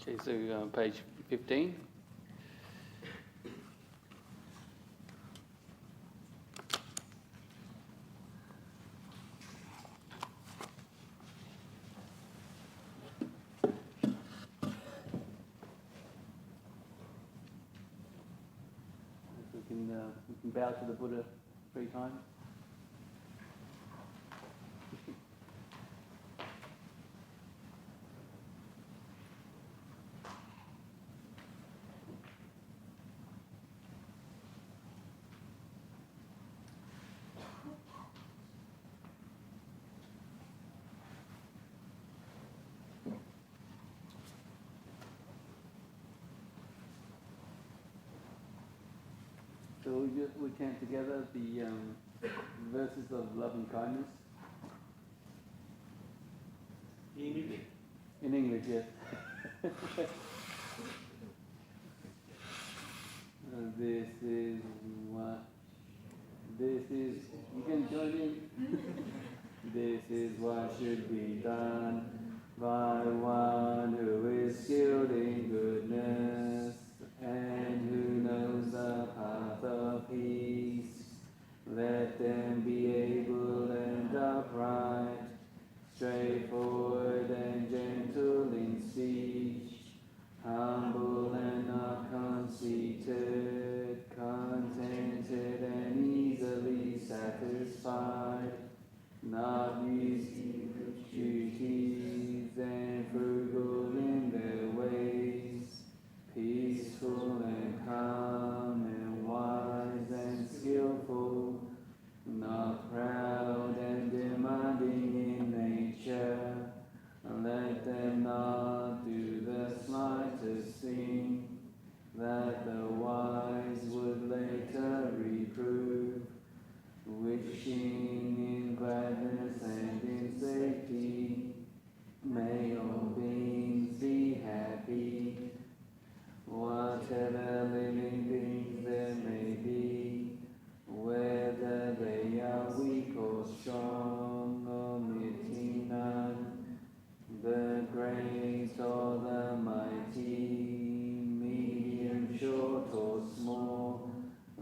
Okay, so page 15. We can bow to the Buddha 3 times. So we chant together the verses of love and kindness. In English? In English, yes. This is what. This is. You can join in. This is what should be done by one who is skilled in goodness and who knows the path of peace. Let them be able and upright, straightforward and gentle in speech, humble and not conceited, contented and easily satisfied, not using duties and frugal in their ways, peaceful and calm and wise and skillful, not proud and demanding in nature. Let them not do the slightest thing that the wise would later reprove, wishing in gladness and in safety. May all beings be happy, whatever living beings there may be, whether they are weak or strong, omitting none, the great or the mighty, medium, short or small,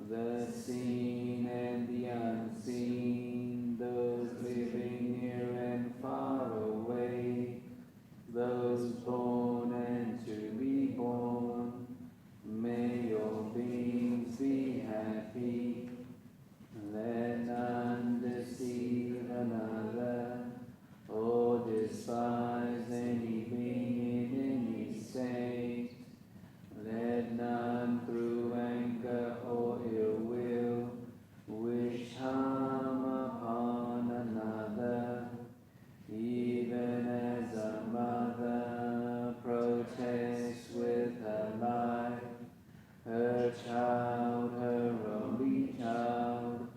the seen and the unseen, those living near and far away, those born and to be born. May all beings be happy. Let none deceive another or despise any being in any state. Let none through anger or ill will wish harm upon another, even as a mother protests with her life her child, her only child,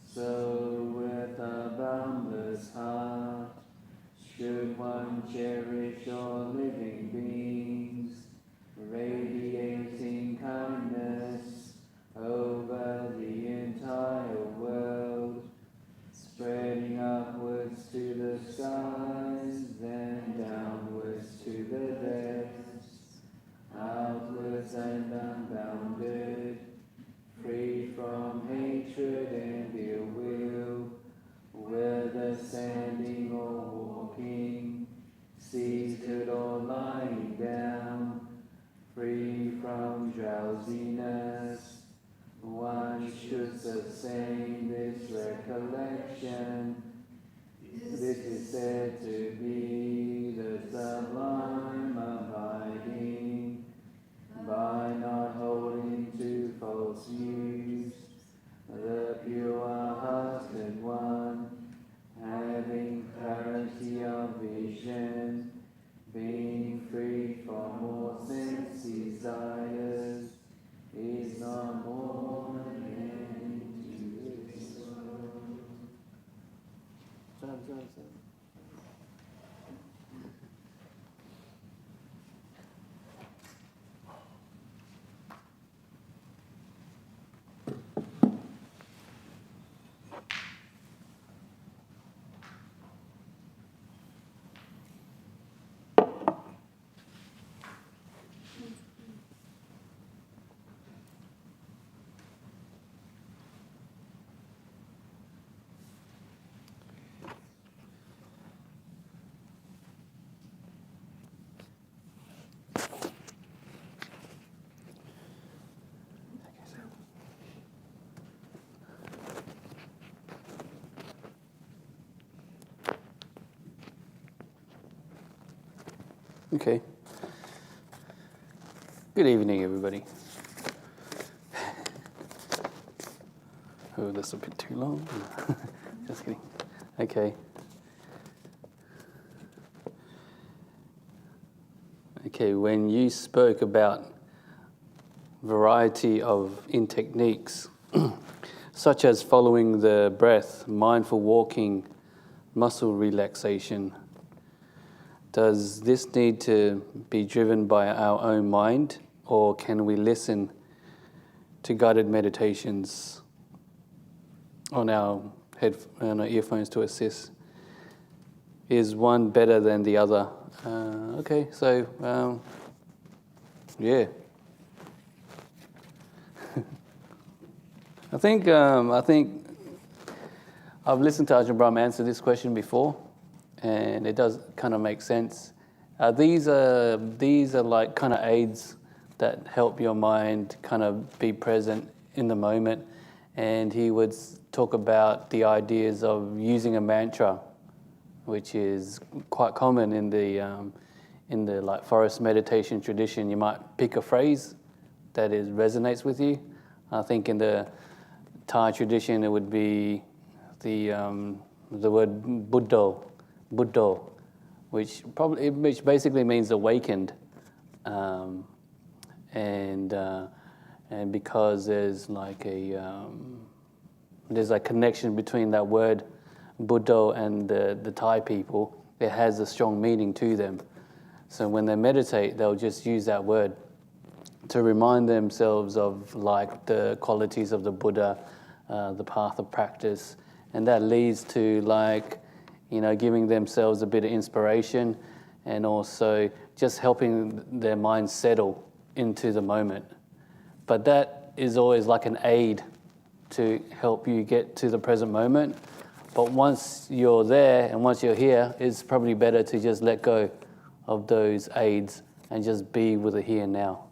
so with a boundless heart should one cherish all living beings, radiating kindness over the entire world, spreading upwards to the skies and downwards to the depths, outwards and unbounded, free from hatred and ill will, whether standing or walking, seated or lying down, free from drowsiness. One should sustain this recollection. This is said to be the sublime abiding, by not holding to false views, the pure-hearted one, having clarity of vision, being free from all sense desires, is not born again into this world. Okay. Good evening, everybody. Oh, that's a bit too long. Just kidding. Okay. Okay, when you spoke about variety in techniques, such as following the breath, mindful walking, muscle relaxation, does this need to be driven by our own mind, or can we listen to guided meditations on our earphones to assist? Is one better than the other? Okay, so yeah. I think I've listened to Ajahn Brahm answer this question before, and it does kind of make sense. These are like kind of aids that help your mind kind of be present in the moment. And he would talk about the ideas of using a mantra, which is quite common in the like forest meditation tradition. You might pick a phrase that resonates with you. I think in the Thai tradition it would be the word Buddho, which basically means awakened, and because there's like a connection between that word Buddha and the Thai people, it has a strong meaning to them. So when they meditate, they'll just use that word to remind themselves of like the qualities of the Buddha, the path of practice, and that leads to like, giving themselves a bit of inspiration, and also just helping their mind settle into the moment. But that is always like an aid to help you get to the present moment. But once you're there and once you're here, it's probably better to just let go of those aids and just be with the here and now.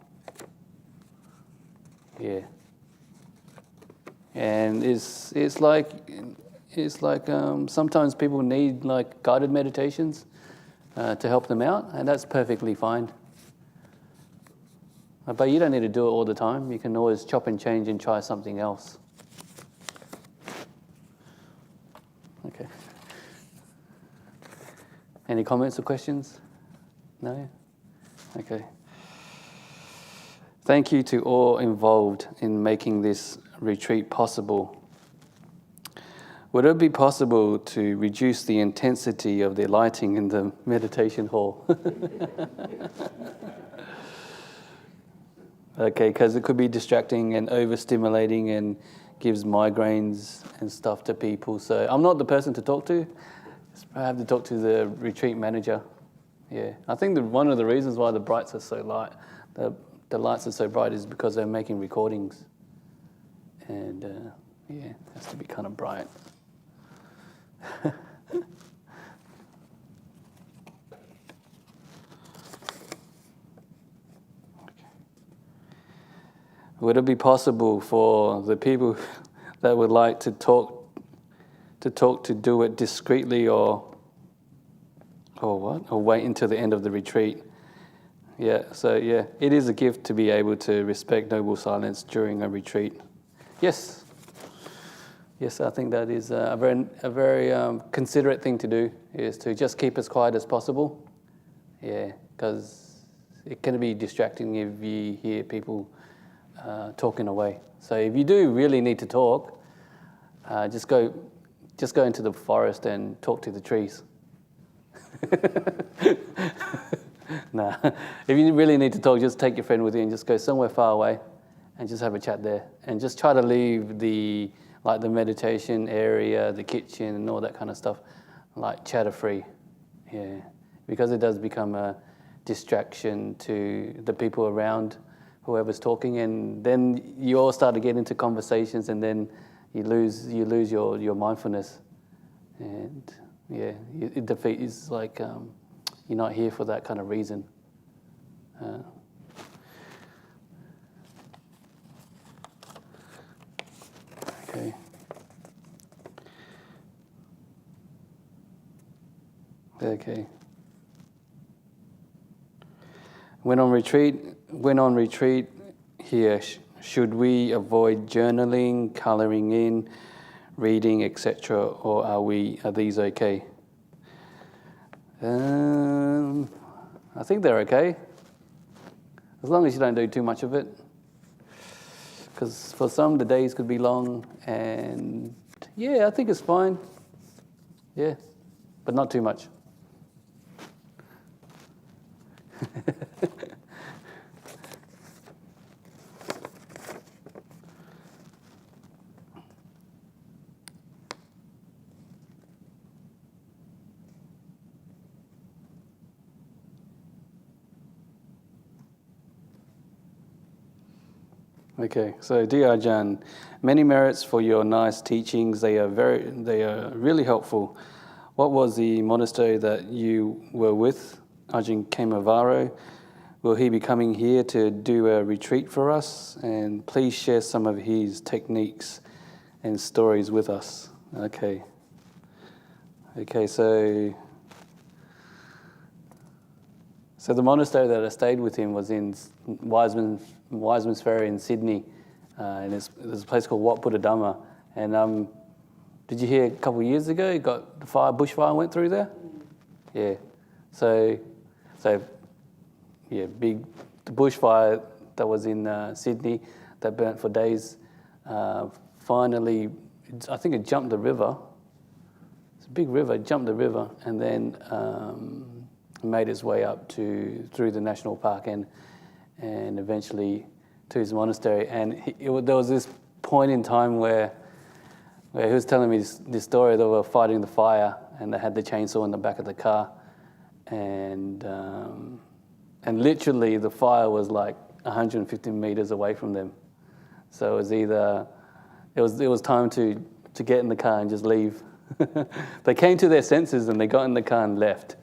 Yeah. And it's like sometimes people need like guided meditations to help them out, and that's perfectly fine. But you don't need to do it all the time. You can always chop and change and try something else. Okay. Any comments or questions? No? Okay. Thank you to all involved in making this retreat possible. Would it be possible to reduce the intensity of the lighting in the meditation hall? Okay, because it could be distracting and overstimulating and gives migraines and stuff to people. So I'm not the person to talk to. I have to talk to the retreat manager. Yeah, I think one of the reasons why the lights are so bright is because they're making recordings, and it has to be kind of bright. Would it be possible for the people that would like to do it discreetly or wait until the end of the retreat? Yeah, so yeah, it is a gift to be able to respect noble silence during a retreat. Yes, I think that is a very considerate thing to do, is to just keep as quiet as possible. Yeah, because it can be distracting if you hear people talking away. So if you do really need to talk, just go into the forest and talk to the trees. Nah, if you really need to talk, just take your friend with you and just go somewhere far away and just have a chat there, and just try to leave the meditation area, the kitchen and all that kind of stuff, like chatter free. Yeah, because it does become a distraction to the people around whoever's talking, and then you all start to get into conversations, and then you lose your mindfulness, and it defeats, like you're not here for that kind of reason. Okay. Okay. When on retreat here, should we avoid journaling, colouring in, reading, etc., or are these okay? I think they're okay, as long as you don't do too much of it. Because for some, the days could be long, and yeah, I think it's fine. Yeah, but not too much. Okay, so dear Ajahn, many merits for your nice teachings. They are really helpful. What was the monastery that you were with, Ajahn Kemavaro? Will he be coming here to do a retreat for us? And please share some of his techniques and stories with us. Okay, so the monastery that I stayed with him was in Wiseman's Ferry in Sydney, and there's a place called Wat Buddha. And did you hear a couple of years ago, bushfire went through there? Yeah. So big bushfire that was in Sydney that burnt for days. Finally, I think it jumped the river. It's a big river. It jumped the river, and then made its way up through the national park and eventually to his monastery. And there was this point in time where he was telling me this story. They were fighting the fire, and they had the chainsaw in the back of the car, and literally the fire was like 150 meters away from them. So it was time to get in the car and just leave. They came to their senses and they got in the car and left.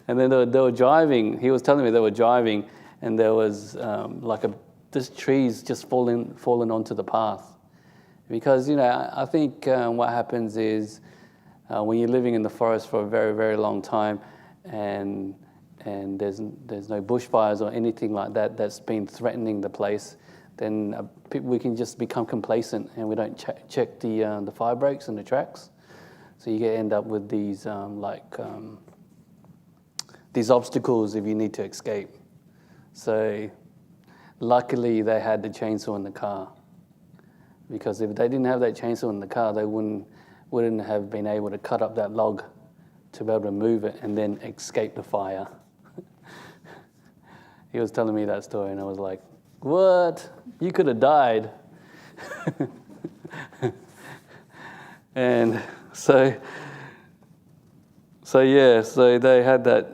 And then they were driving. He was telling me they were driving, and there was this trees just falling onto the path. Because I think what happens is when you're living in the forest for a very, very long time, and there's no bushfires or anything like that that's been threatening the place, then we can just become complacent and we don't check the fire brakes and the tracks. So you end up with these obstacles if you need to escape. So luckily they had the chainsaw in the car, because if they didn't have that chainsaw in the car, they wouldn't have been able to cut up that log to be able to move it and then escape the fire. He was telling me that story, and I was like, what? You could have died. And so they had that.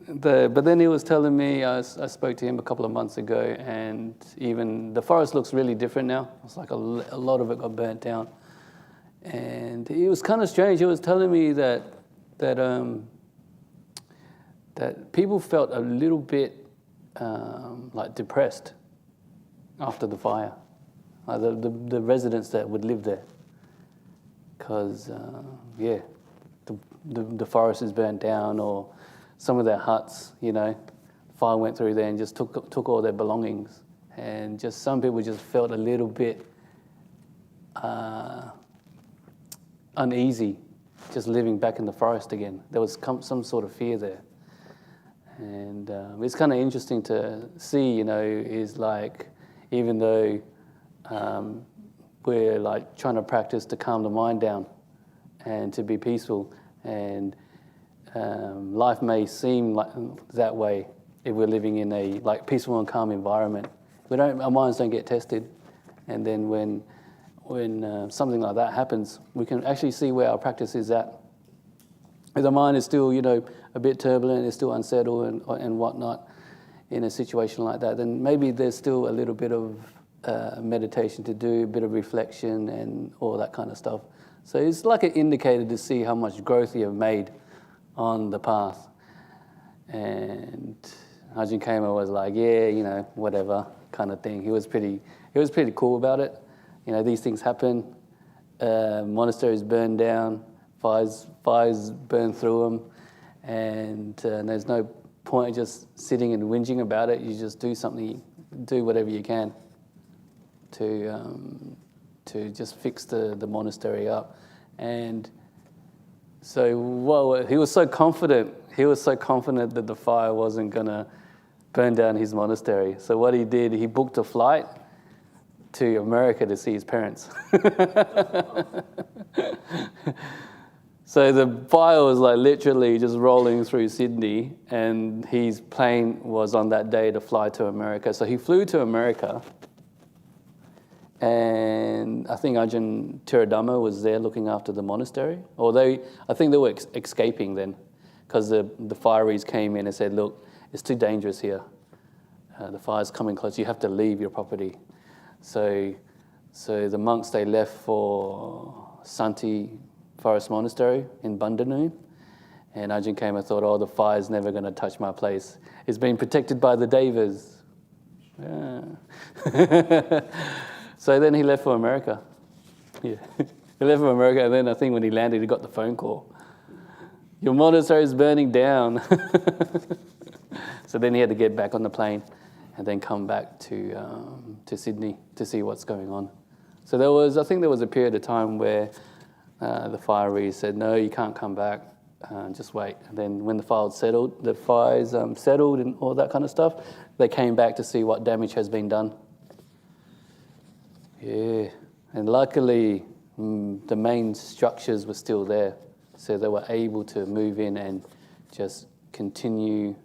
But then he was telling me, I spoke to him a couple of months ago, and even the forest looks really different now. It's like a lot of it got burnt down. And it was kind of strange. He was telling me that people felt a little bit depressed after the fire, the residents that would live there, because the forest is burnt down, or some of their huts, fire went through there and just took all their belongings, and just some people just felt a little bit uneasy just living back in the forest again. There was some sort of fear there. And it's kind of interesting to see, is like, even though we're like trying to practice to calm the mind down and to be peaceful, and life may seem like that way if we're living in a peaceful and calm environment. Our minds don't get tested, and then when something like that happens, we can actually see where our practice is at. If the mind is still, a bit turbulent, it's still unsettled and whatnot in a situation like that, then maybe there's still a little bit of meditation to do, a bit of reflection and all that kind of stuff. So it's like an indicator to see how much growth you have made on the path. And Ajahn Kema was like, yeah, whatever kind of thing. He was pretty cool about it. These things happen. Monasteries burn down, fires burn through them, and there's no point of just sitting and whinging about it. You just do something, do whatever you can to just fix the monastery up. And so, he was so confident. He was so confident that the fire wasn't going to burn down his monastery. So what he did, he booked a flight to America to see his parents. So the fire was like literally just rolling through Sydney, and his plane was on that day to fly to America. So he flew to America, and I think Ajahn Tiradhamma was there looking after the monastery. I think they were escaping then, because the fireys came in and said, look, it's too dangerous here. The fire's coming close. You have to leave your property. So the monks, they left for Santi Forest Monastery in Bandanoon. And Ajahn came and thought, the fire's never going to touch my place. It's been protected by the devas. Yeah. So then he left for America. Yeah. He left for America, and then I think when he landed, he got the phone call. Your monastery is burning down. So then he had to get back on the plane and then come back to Sydney to see what's going on. So I think there was a period of time where the fireys said, no, you can't come back, just wait. And then when the fires settled and all that kind of stuff, they came back to see what damage has been done. Yeah, and luckily the main structures were still there, so they were able to move in and just continue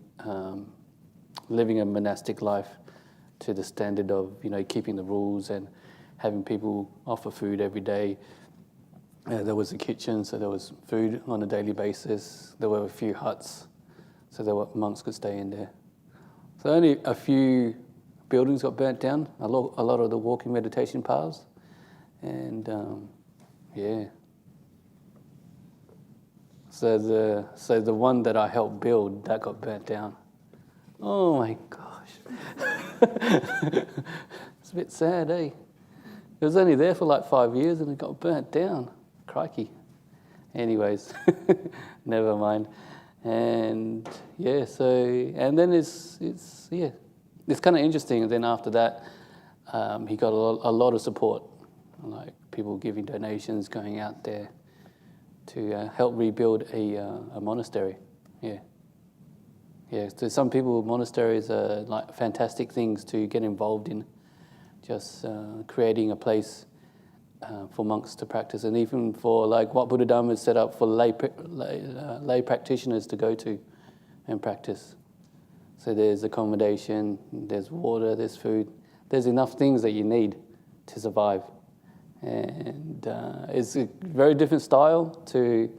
living a monastic life to the standard of keeping the rules and having people offer food every day. There was a kitchen, so there was food on a daily basis. There were a few huts, so monks could stay in there. So only a few buildings got burnt down, a lot of the walking meditation paths, and So the one that I helped build, that got burnt down. Oh my gosh. It's a bit sad, eh? It was only there for like 5 years and it got burnt down. Crikey. Anyways, never mind. And and then it's kind of interesting. And then after that, he got a lot of support, like people giving donations, going out there to help rebuild a monastery. Yeah, to some people, monasteries are like fantastic things to get involved in, just creating a place for monks to practice, and even for like what Buddha Dhamma has set up for lay practitioners to go to and practice. So there's accommodation, there's water, there's food, there's enough things that you need to survive. And it's a very different style to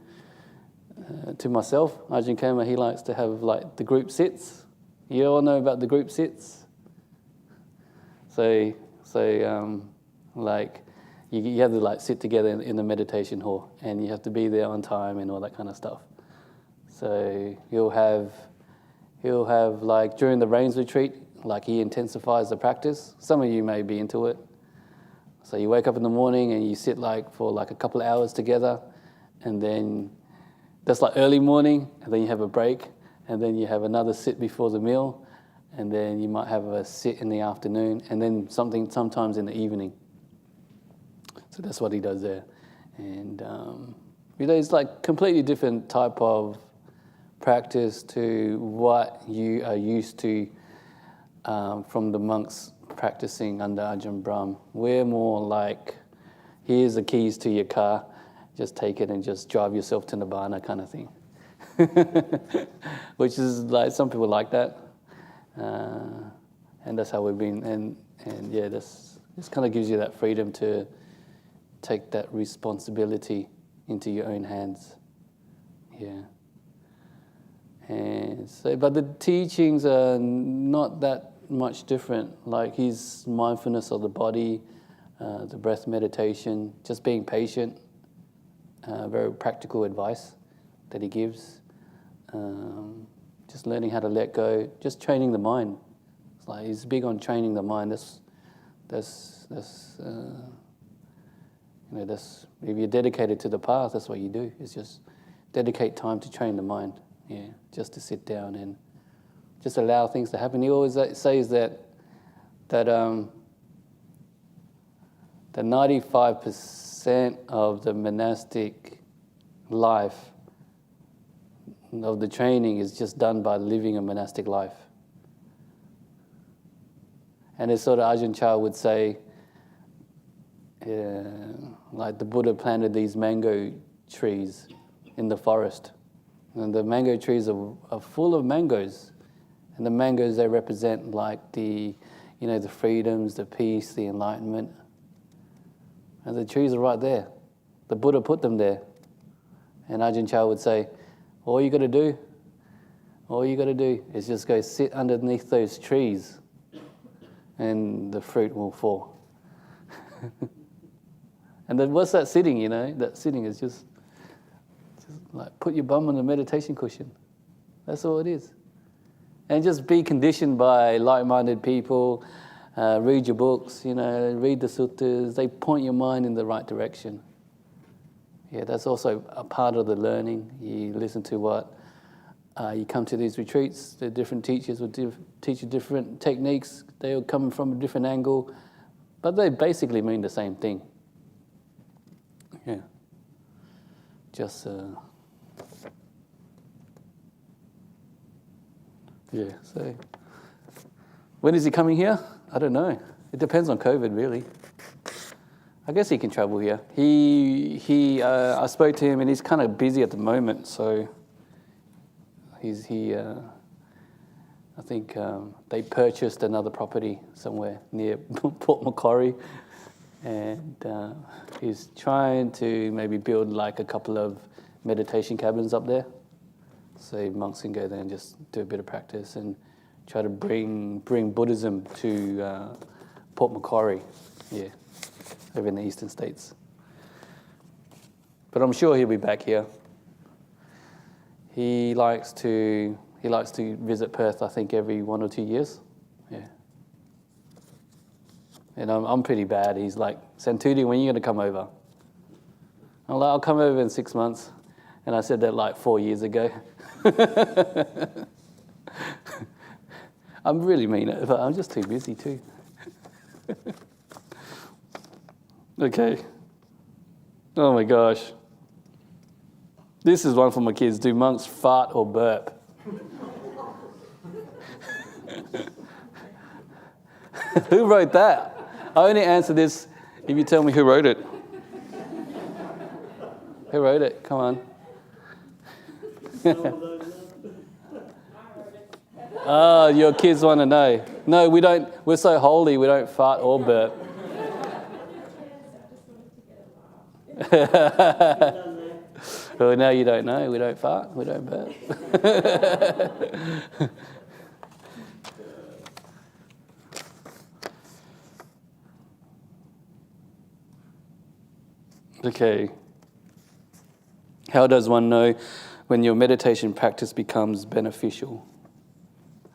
myself. Ajahn Kema, he likes to have like the group sits. You all know about the group sits. So like you have to like sit together in the meditation hall, and you have to be there on time and all that kind of stuff. So he'll have like during the rains retreat, like he intensifies the practice. Some of you may be into it. So you wake up in the morning and you sit for a couple of hours together, and then that's like early morning, and then you have a break, and then you have another sit before the meal, and then you might have a sit in the afternoon, and then sometimes in the evening. So that's what he does there. And it's like completely different type of practice to what you are used to from the monks practicing under Ajahn Brahm. We're more like, here's the keys to your car, just take it and just drive yourself to Nibbana kind of thing. Which is like, some people like that. And that's how we've been. And yeah, this kind of gives you that freedom to take that responsibility into your own hands. Yeah. And so, but the teachings are not that much different. Like his mindfulness of the body, the breath meditation, just being patient, very practical advice that he gives. Just learning how to let go, just training the mind. It's like he's big on training the mind. That's if you're dedicated to the path, that's what you do. Is just dedicate time to train the mind. Yeah, just to sit down and Just allow things to happen. He always says that 95% of the monastic life, of the training, is just done by living a monastic life. And it's sort of Ajahn Chah would say, like the Buddha planted these mango trees in the forest. And the mango trees are full of mangoes. And the mangoes, they represent like the freedoms, the peace, the enlightenment. And the trees are right there. The Buddha put them there. And Ajahn Chah would say, all you got to do is just go sit underneath those trees and the fruit will fall. And then what's that sitting, That sitting is just like put your bum on the meditation cushion. That's all it is. And just be conditioned by like-minded people, read your books, read the suttas. They point your mind in the right direction. Yeah, that's also a part of the learning. You listen to what, you come to these retreats, the different teachers will teach you different techniques. They will come from a different angle, but they basically mean the same thing. Yeah. Just, yeah, so when is he coming here? I don't know. It depends on COVID, really. I guess he can travel here. I spoke to him, and he's kind of busy at the moment. So I think they purchased another property somewhere near Port Macquarie, and he's trying to maybe build like a couple of meditation cabins up there, so monks can go there and just do a bit of practice and try to bring Buddhism to Port Macquarie. Yeah. Over in the eastern states. But I'm sure he'll be back here. He likes to visit Perth, I think, every 1 or 2 years. Yeah. And I'm pretty bad. He's like, Santutthi, when are you going to come over? I'm like, I'll come over in 6 months. And I said that like 4 years ago. I'm really mean, but I'm just too busy too. Okay. Oh my gosh. This is one for my kids. Do monks fart or burp? Who wrote that? I only answer this if you tell me who wrote it. Who wrote it? Come on. Oh, your kids want to know. No, we don't. We're so holy, we don't fart or burp. Well, now you don't know. We don't fart. We don't burp. Okay. How does one know when your meditation practice becomes beneficial?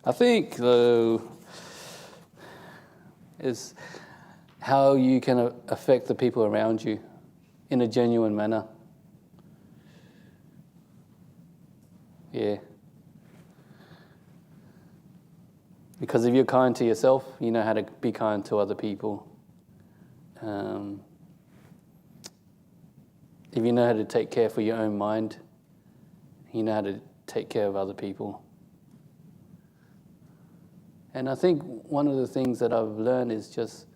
I think, though, is how you can affect the people around you in a genuine manner. Yeah. Because if you're kind to yourself, you know how to be kind to other people. If you know how to take care for your own mind, you know how to take care of other people. And I think one of the things that I've learned is just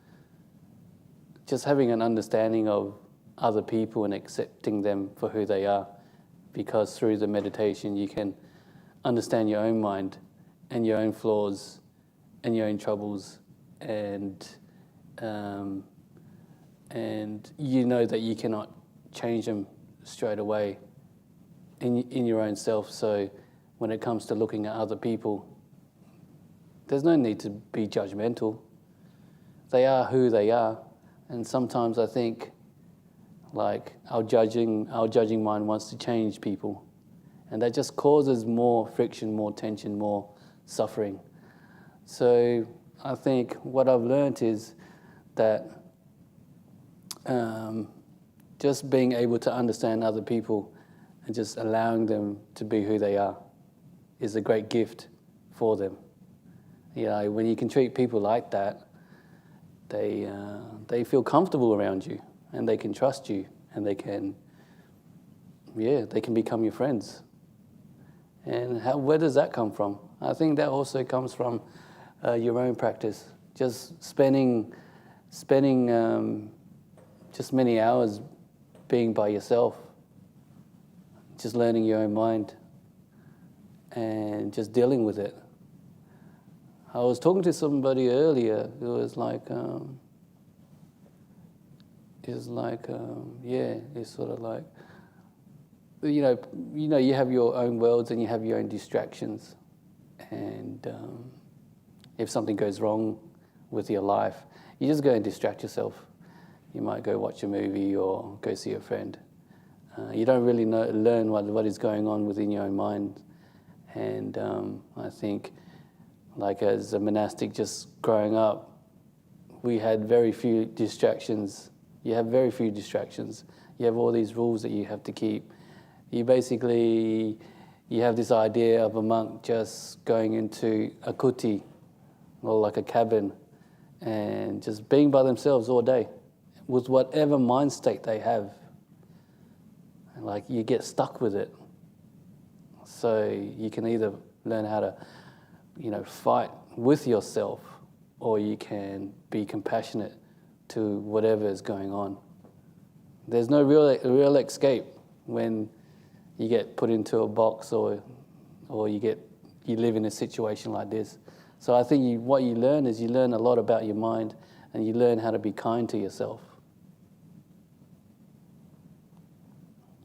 having an understanding of other people and accepting them for who they are. Because through the meditation you can understand your own mind and your own flaws and your own troubles, and you know that you cannot change them straight away in your own self. So when it comes to looking at other people, there's no need to be judgmental. They are who they are, and sometimes I think like our judging mind wants to change people, and that just causes more friction, more tension, more suffering. So I think what I've learned is that just being able to understand other people and just allowing them to be who they are is a great gift for them. When you can treat people like that, they feel comfortable around you, and they can trust you, and they can become your friends. And where does that come from? I think that also comes from your own practice. Just spending just many hours being by yourself, just learning your own mind, and just dealing with it. I was talking to somebody earlier who was like, it's sort of like, you have your own worlds and you have your own distractions, and if something goes wrong with your life, you just go and distract yourself. You might go watch a movie or go see a friend. You don't really learn what is going on within your own mind. And I think, like as a monastic just growing up, we had very few distractions. You have very few distractions. You have all these rules that you have to keep. You have this idea of a monk just going into a kuti, or like a cabin, and just being by themselves all day with whatever mind state they have. And like you get stuck with it. So you can either learn how to, fight with yourself, or you can be compassionate to whatever is going on. There's no real escape when you get put into a box or you live in a situation like this. So I think what you learn is you learn a lot about your mind, and you learn how to be kind to yourself.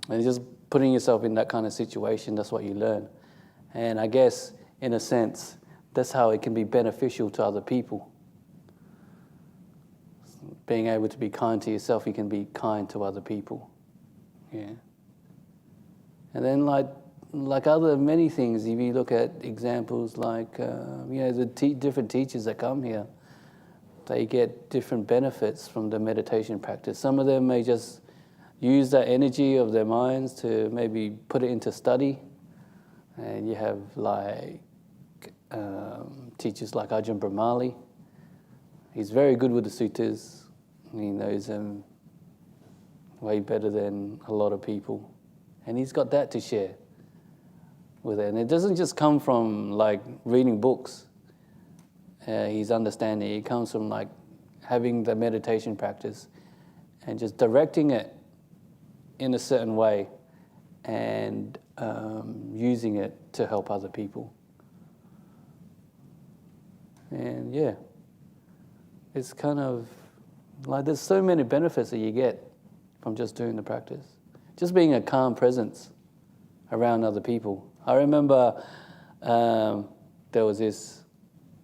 And just putting yourself in that kind of situation, that's what you learn. And I guess, in a sense, that's how it can be beneficial to other people. Being able to be kind to yourself, you can be kind to other people. Yeah. And then like other many things, if you look at examples like, the different teachers that come here, they get different benefits from the meditation practice. Some of them may just use that energy of their minds to maybe put it into study. And you have teachers like Ajahn Brahmali. He's very good with the suttas. He knows them way better than a lot of people. And he's got that to share with it. And it doesn't just come from like reading books. His understanding, it comes from like having the meditation practice and just directing it in a certain way and using it to help other people. And yeah, it's kind of like there's so many benefits that you get from just doing the practice. Just being a calm presence around other people. I remember there was this,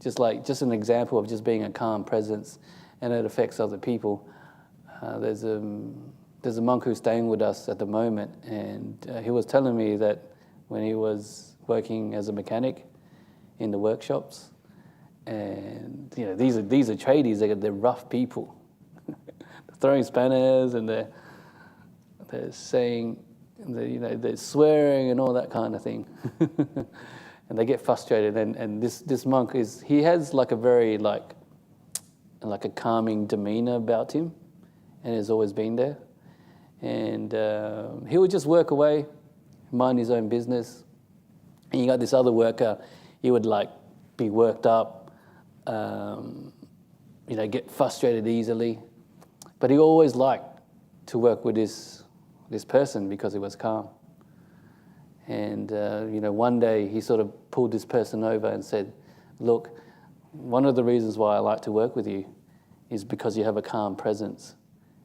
just an example of just being a calm presence, and it affects other people. There's a monk who's staying with us at the moment, and he was telling me that when he was working as a mechanic in the workshops, and these are tradies, they're rough people. They're throwing spanners, and they're saying, they're swearing and all that kind of thing. And they get frustrated, and this monk has like a very like a calming demeanor about him, and has always been there. And he would just work away, mind his own business. And you got this other worker, he would like be worked up, get frustrated easily. But he always liked to work with this person because he was calm. And one day he sort of pulled this person over and said, "Look, one of the reasons why I like to work with you is because you have a calm presence,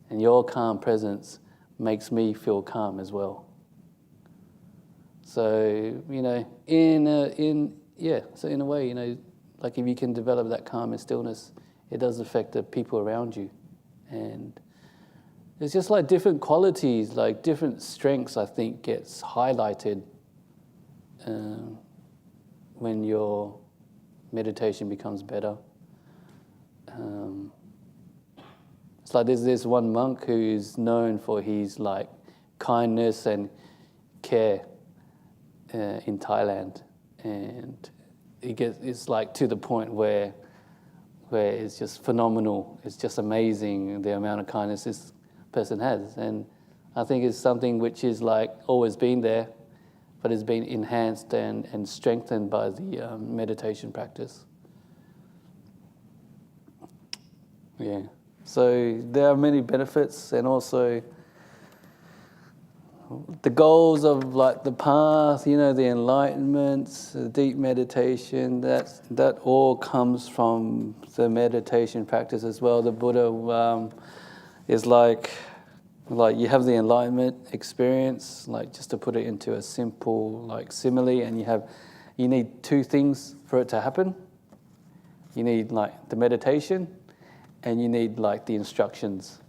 and your calm presence makes me feel calm as well." So in a way, like if you can develop that calm and stillness, it does affect the people around you, and it's just like different qualities, like different strengths, I think, gets highlighted when your meditation becomes better. It's like there's this one monk who's known for his like kindness and care in Thailand, and it's like to the point where it's just phenomenal. It's just amazing the amount of kindness this person has. And I think it's something which is like always been there, but it's been enhanced and strengthened by the meditation practice. Yeah. So there are many benefits, and also the goals of like the path, the enlightenment, the deep meditation, that all comes from the meditation practice as well. The Buddha is like you have the enlightenment experience, like just to put it into a simple like simile, and you need two things for it to happen. You need like the meditation, and you need like the instructions,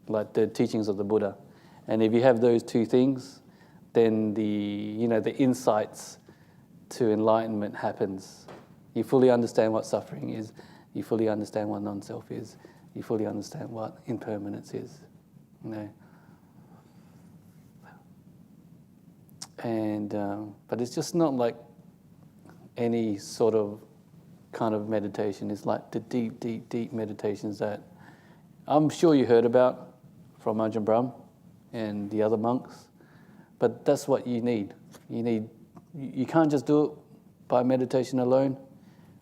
like the teachings of the Buddha. And if you have those two things, then the insights to enlightenment happens. You fully understand what suffering is. You fully understand what non-self is. You fully understand what impermanence is. And but it's just not like any sort of kind of meditation. It's like the deep, deep, deep meditations that I'm sure you heard about from Ajahn Brahm and the other monks, but that's what you need. You can't just do it by meditation alone.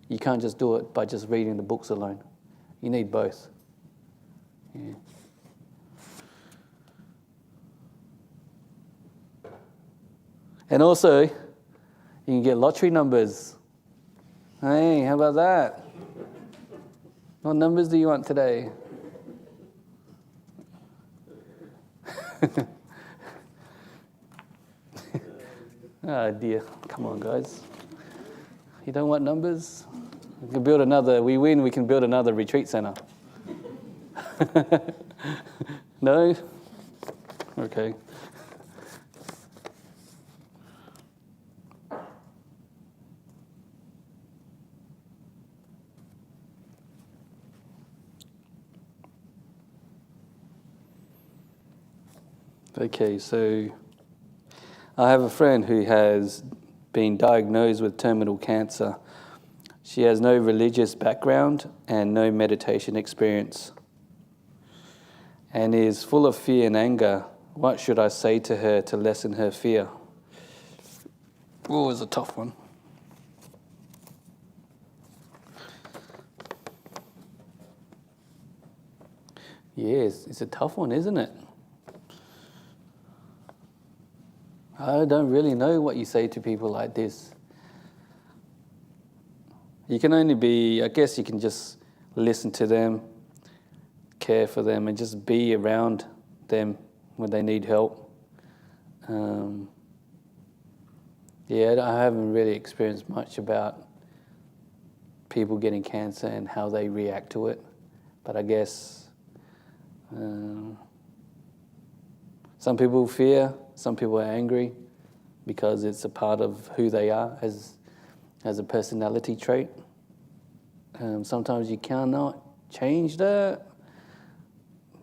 You can't just do it by just reading the books alone. You need both. Yeah. And also, you can get lottery numbers. Hey, how about that? What numbers do you want today? Oh dear, come on guys. You don't want numbers? We can build another, we can build another retreat center. No? Okay. Okay, so I have a friend who has been diagnosed with terminal cancer. She has no religious background and no meditation experience, and is full of fear and anger. What should I say to her to lessen her fear? Oh, it's a tough one. Yes, it's a tough one, isn't it? I don't really know what you say to people like this. You can only I guess you can just listen to them, care for them, and just be around them when they need help. I haven't really experienced much about people getting cancer and how they react to it, but I guess some people fear, some people are angry because it's a part of who they are as a personality trait. Sometimes you cannot change that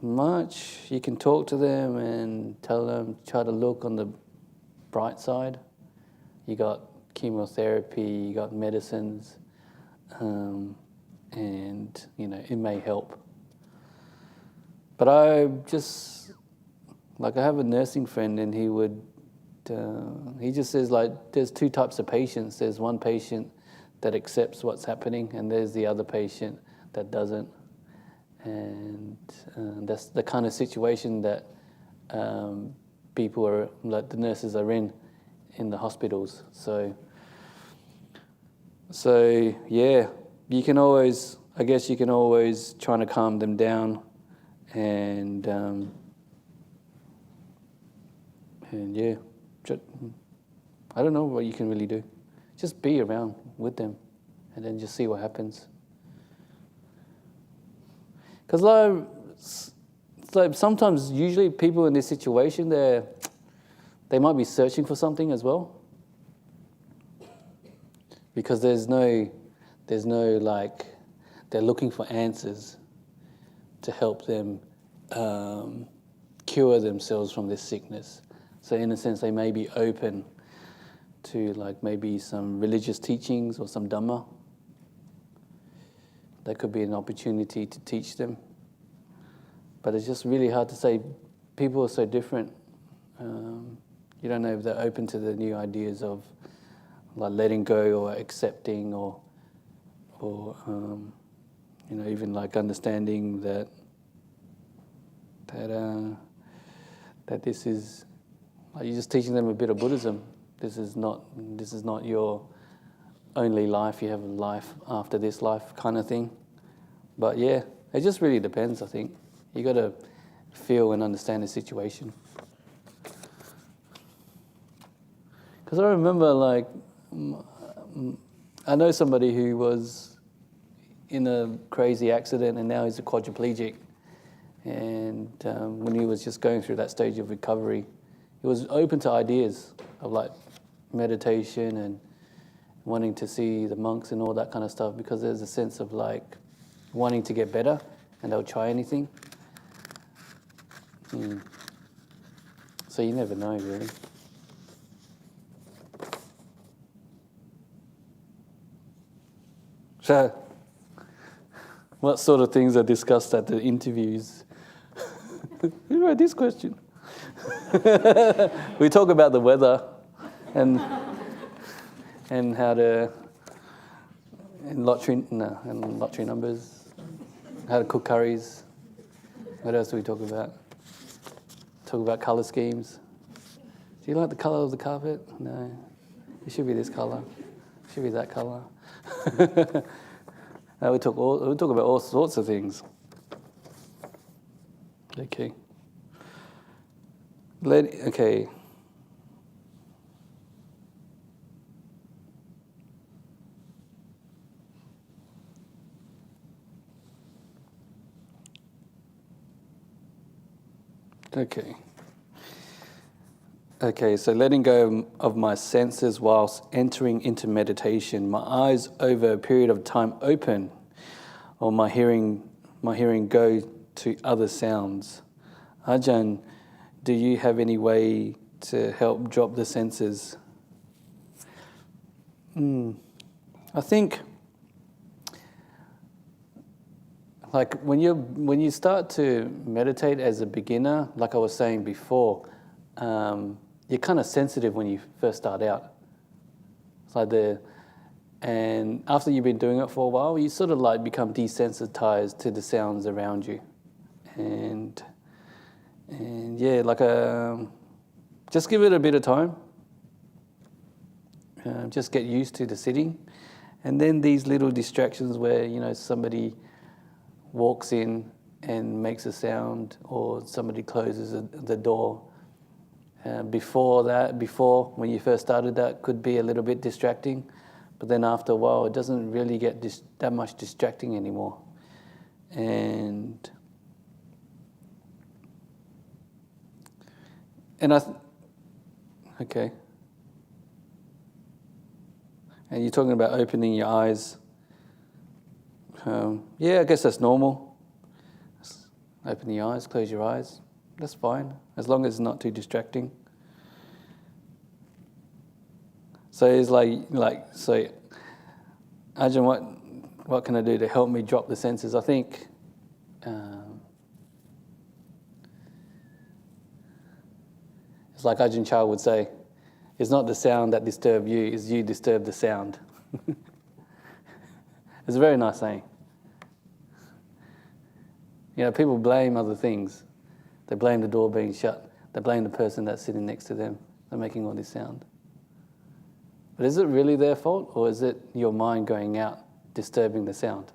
much. You can talk to them and tell them, try to look on the bright side. You got chemotherapy, you got medicines, and it may help. But I have a nursing friend, and he just says there's two types of patients. There's one patient that accepts what's happening, and there's the other patient that doesn't. And that's the kind of situation that people are, like the nurses are in the hospitals. So yeah, you can always try to calm them down, and yeah, I don't know what you can really do. Just be around with them, and then just see what happens. Because sometimes, usually people in this situation, they might be searching for something as well. Because there's no they're looking for answers to help them cure themselves from this sickness. So in a sense, they may be open to like maybe some religious teachings or some Dhamma. That could be an opportunity to teach them. But it's just really hard to say. People are so different. You don't know if they're open to the new ideas of like letting go or accepting or even like understanding that this is like you're just teaching them a bit of Buddhism. This is not your only life. You have a life after this life kind of thing. But yeah, it just really depends. I think you got to feel and understand the situation. Because I remember, like, I know somebody who was in a crazy accident and now he's a quadriplegic. And when he was just going through that stage of recovery, he was open to ideas of like meditation and wanting to see the monks and all that kind of stuff, because there's a sense of like wanting to get better and they'll try anything. So you never know, really. So, what sort of things are discussed at the interviews? Who wrote this question? We talk about the weather and how to and lottery numbers, how to cook curries. What else do we talk about? Talk about colour schemes. Do you like the colour of the carpet? No. It should be this colour. It should be that colour. We talk about all sorts of things. Okay. Okay. Okay, so letting go of my senses whilst entering into meditation, my eyes over a period of time open, or my hearing go to other sounds. Ajahn, do you have any way to help drop the senses? I think, like when you start to meditate as a beginner, like I was saying before, you're kind of sensitive when you first start out. It's like and after you've been doing it for a while, you sort of like become desensitized to the sounds around you, and yeah, like just give it a bit of time. Just get used to the sitting, and then these little distractions where somebody walks in and makes a sound, or somebody closes the door. Before when you first started, that could be a little bit distracting, but then after a while it doesn't really get that much distracting anymore. And okay. And you're talking about opening your eyes. Yeah, I guess that's normal. Just open your eyes, close your eyes. That's fine, as long as it's not too distracting. So it's so, Ajahn, what can I do to help me drop the senses? I think it's like Ajahn Chah would say, it's not the sound that disturbs you, it's you disturb the sound. It's a very nice saying. People blame other things. They blame the door being shut. They blame the person that's sitting next to them. They're making all this sound. But is it really their fault, or is it your mind going out, disturbing the sound?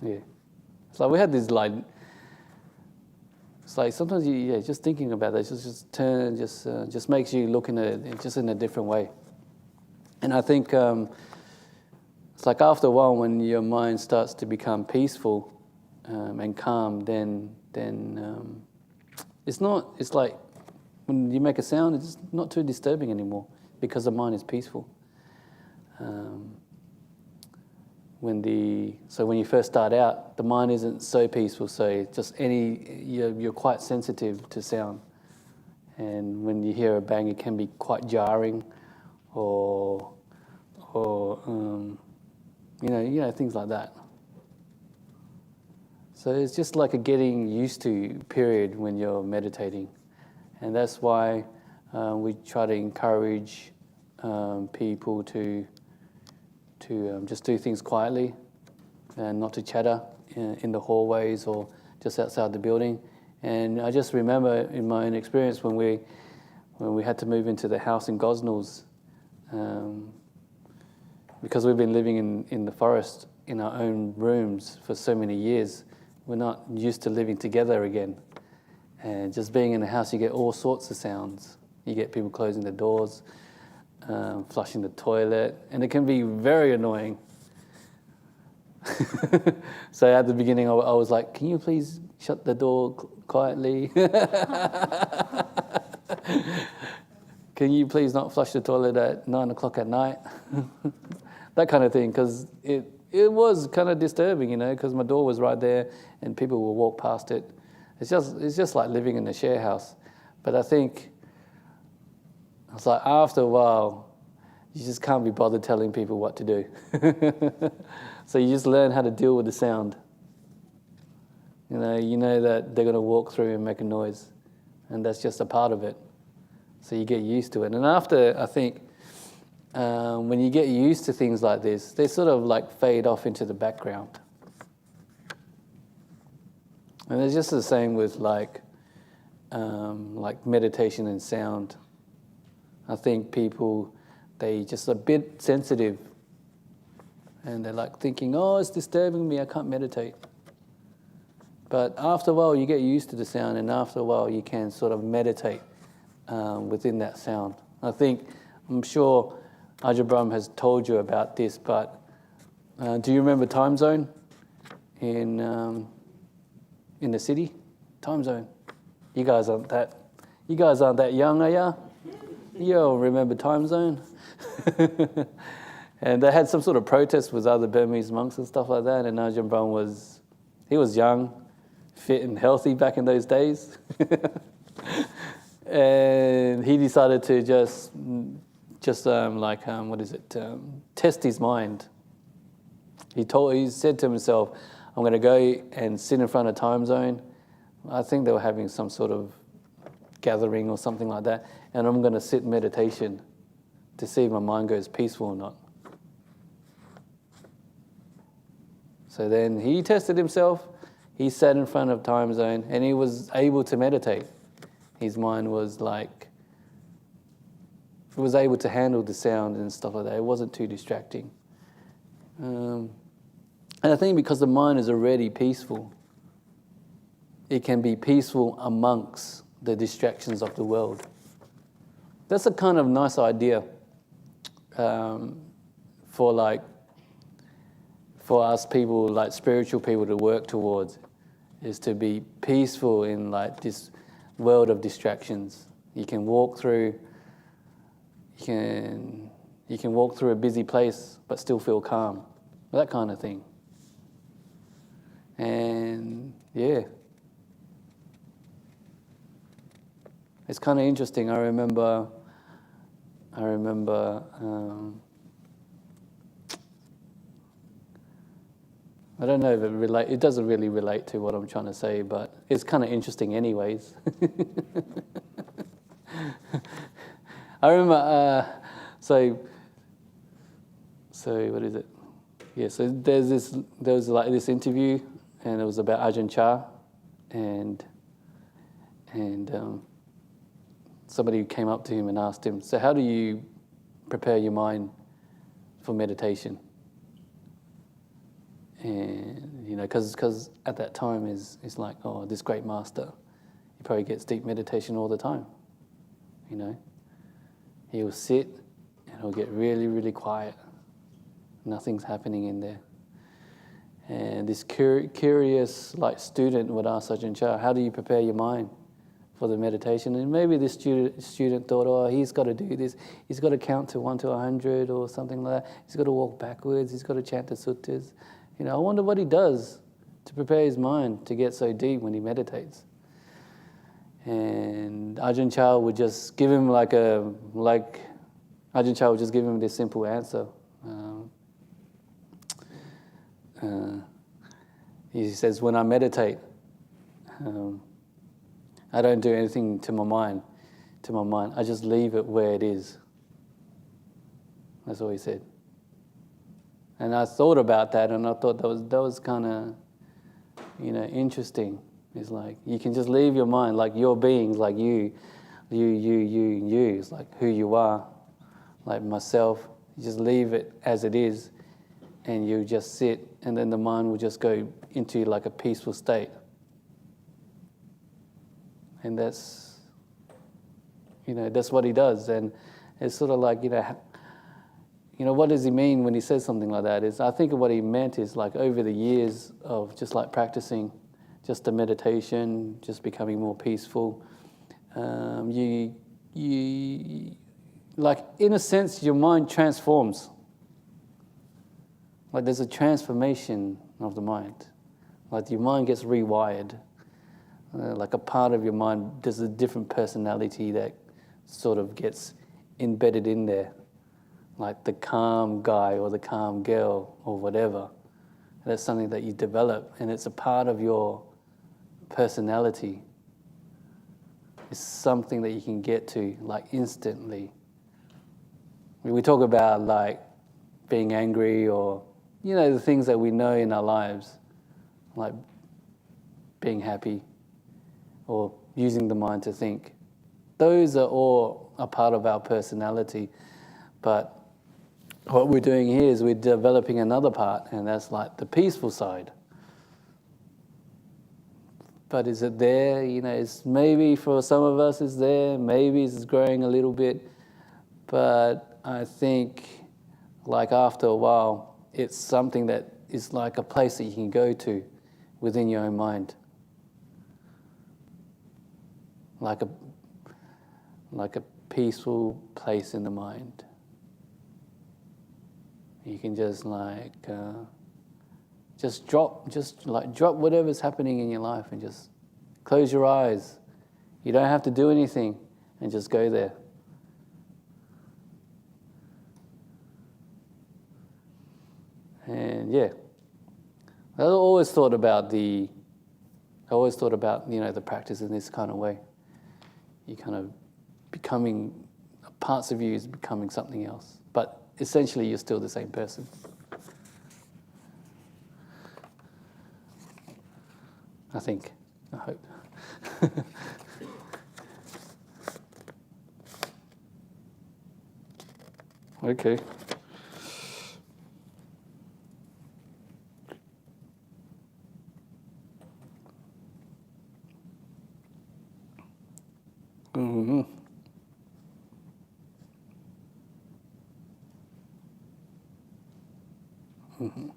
Yeah. It's like we had this it's like sometimes just thinking about that, just makes you look in a different way. And I think it's like after a while, when your mind starts to become peaceful and calm, then it's like when you make a sound, it's not too disturbing anymore because the mind is peaceful. when you first start out, the mind isn't so peaceful. So you're quite sensitive to sound, and when you hear a bang, it can be quite jarring, or things like that. So it's just like a getting used to period when you're meditating, and that's why we try to encourage people to just do things quietly and not to chatter in the hallways or just outside the building. And I just remember in my own experience when we had to move into the house in Gosnells, because we've been living in the forest in our own rooms for so many years, we're not used to living together again. And just being in the house, you get all sorts of sounds. You get people closing the doors, flushing the toilet, and it can be very annoying. So at the beginning, I was like, can you please shut the door quietly? Can you please not flush the toilet at 9 o'clock at night? That kind of thing, because it was kind of disturbing, because my door was right there and people will walk past it. It's just like living in a share house. But I think it's like after a while, you just can't be bothered telling people what to do. So you just learn how to deal with the sound. You know that they're going to walk through and make a noise, and that's just a part of it. So you get used to it. And after, I think, when you get used to things like this, they sort of like fade off into the background. And it's just the same with like meditation and sound. I think people, they just a bit sensitive, and they're like thinking, oh, it's disturbing me, I can't meditate. But after a while, you get used to the sound, and after a while, you can sort of meditate within that sound. I'm sure Ajahn Brahm has told you about this, but do you remember time zone in the city? Time zone. You guys aren't that young, are ya? You all remember time zone? And they had some sort of protest with other Burmese monks and stuff like that, and Ajahn Brahm was young, fit and healthy back in those days. And he decided to just test his mind. He said to himself, I'm going to go and sit in front of time zone. I think they were having some sort of gathering or something like that, and I'm going to sit in meditation to see if my mind goes peaceful or not. So then he tested himself. He sat in front of time zone, and he was able to meditate. His mind was able to handle the sound and stuff like that. It wasn't too distracting. And I think because the mind is already peaceful, it can be peaceful amongst the distractions of the world. That's a kind of nice idea for us people, like spiritual people, to work towards, is to be peaceful in like this world of distractions. You can walk through a busy place but still feel calm. That kind of thing. And yeah. It's kind of interesting. I remember I don't know if it doesn't really relate to what I'm trying to say, but it's kind of interesting anyways. I remember, so what is it? Yeah, so there was like this interview, and it was about Ajahn Chah, and somebody came up to him and asked him, so how do you prepare your mind for meditation? And, because at that time it's like, oh, this great master, he probably gets deep meditation all the time, He will sit and he'll get really, really quiet. Nothing's happening in there. And this curious student would ask Ajahn Chah, how do you prepare your mind for the meditation. And maybe this student thought, oh, he's got to do this. He's got to count to 1 to 100 or something like that. He's got to walk backwards. He's got to chant the suttas. I wonder what he does to prepare his mind to get so deep when he meditates. And Ajahn Chah would just give him this simple answer. He says, when I meditate, I don't do anything to my mind. I just leave it where it is. That's all he said. And I thought about that, and I thought that was kind of, interesting. It's like you can just leave your mind, like your beings, like you. It's like who you are, like myself. You just leave it as it is, and you just sit, and then the mind will just go into like a peaceful state. And that's what he does. And it's sort of like, what does he mean when he says something like that? I think what he meant is like over the years of just like practicing just the meditation, just becoming more peaceful, you like in a sense your mind transforms. Like there's a transformation of the mind. Like your mind gets rewired. Like a part of your mind, there's a different personality that sort of gets embedded in there. Like the calm guy or the calm girl or whatever. That's something that you develop, and it's a part of your personality. It's something that you can get to like instantly. We talk about like being angry or, the things that we know in our lives, like being happy or using the mind to think. Those are all a part of our personality. But what we're doing here is we're developing another part, and that's like the peaceful side. But is it there? It's maybe for some of us it's there, maybe it's growing a little bit. But I think like after a while, it's something that is like a place that you can go to within your own mind. Like a peaceful place in the mind. You can just drop whatever's happening in your life and just close your eyes. You don't have to do anything and just go there. And yeah, I always thought about the practice in this kind of way. You kind of becoming, parts of you is becoming something else. But essentially you're still the same person. I think. I hope. Okay. Mm-hmm. Mm-hmm.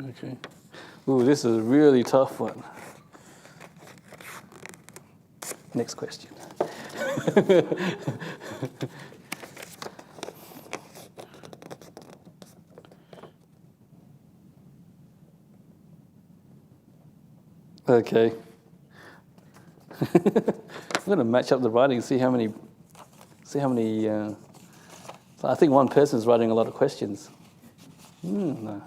Okay. Ooh, this is a really tough one. Next question. Okay. I'm going to match up the writing and see how many. I think one person's writing a lot of questions. No.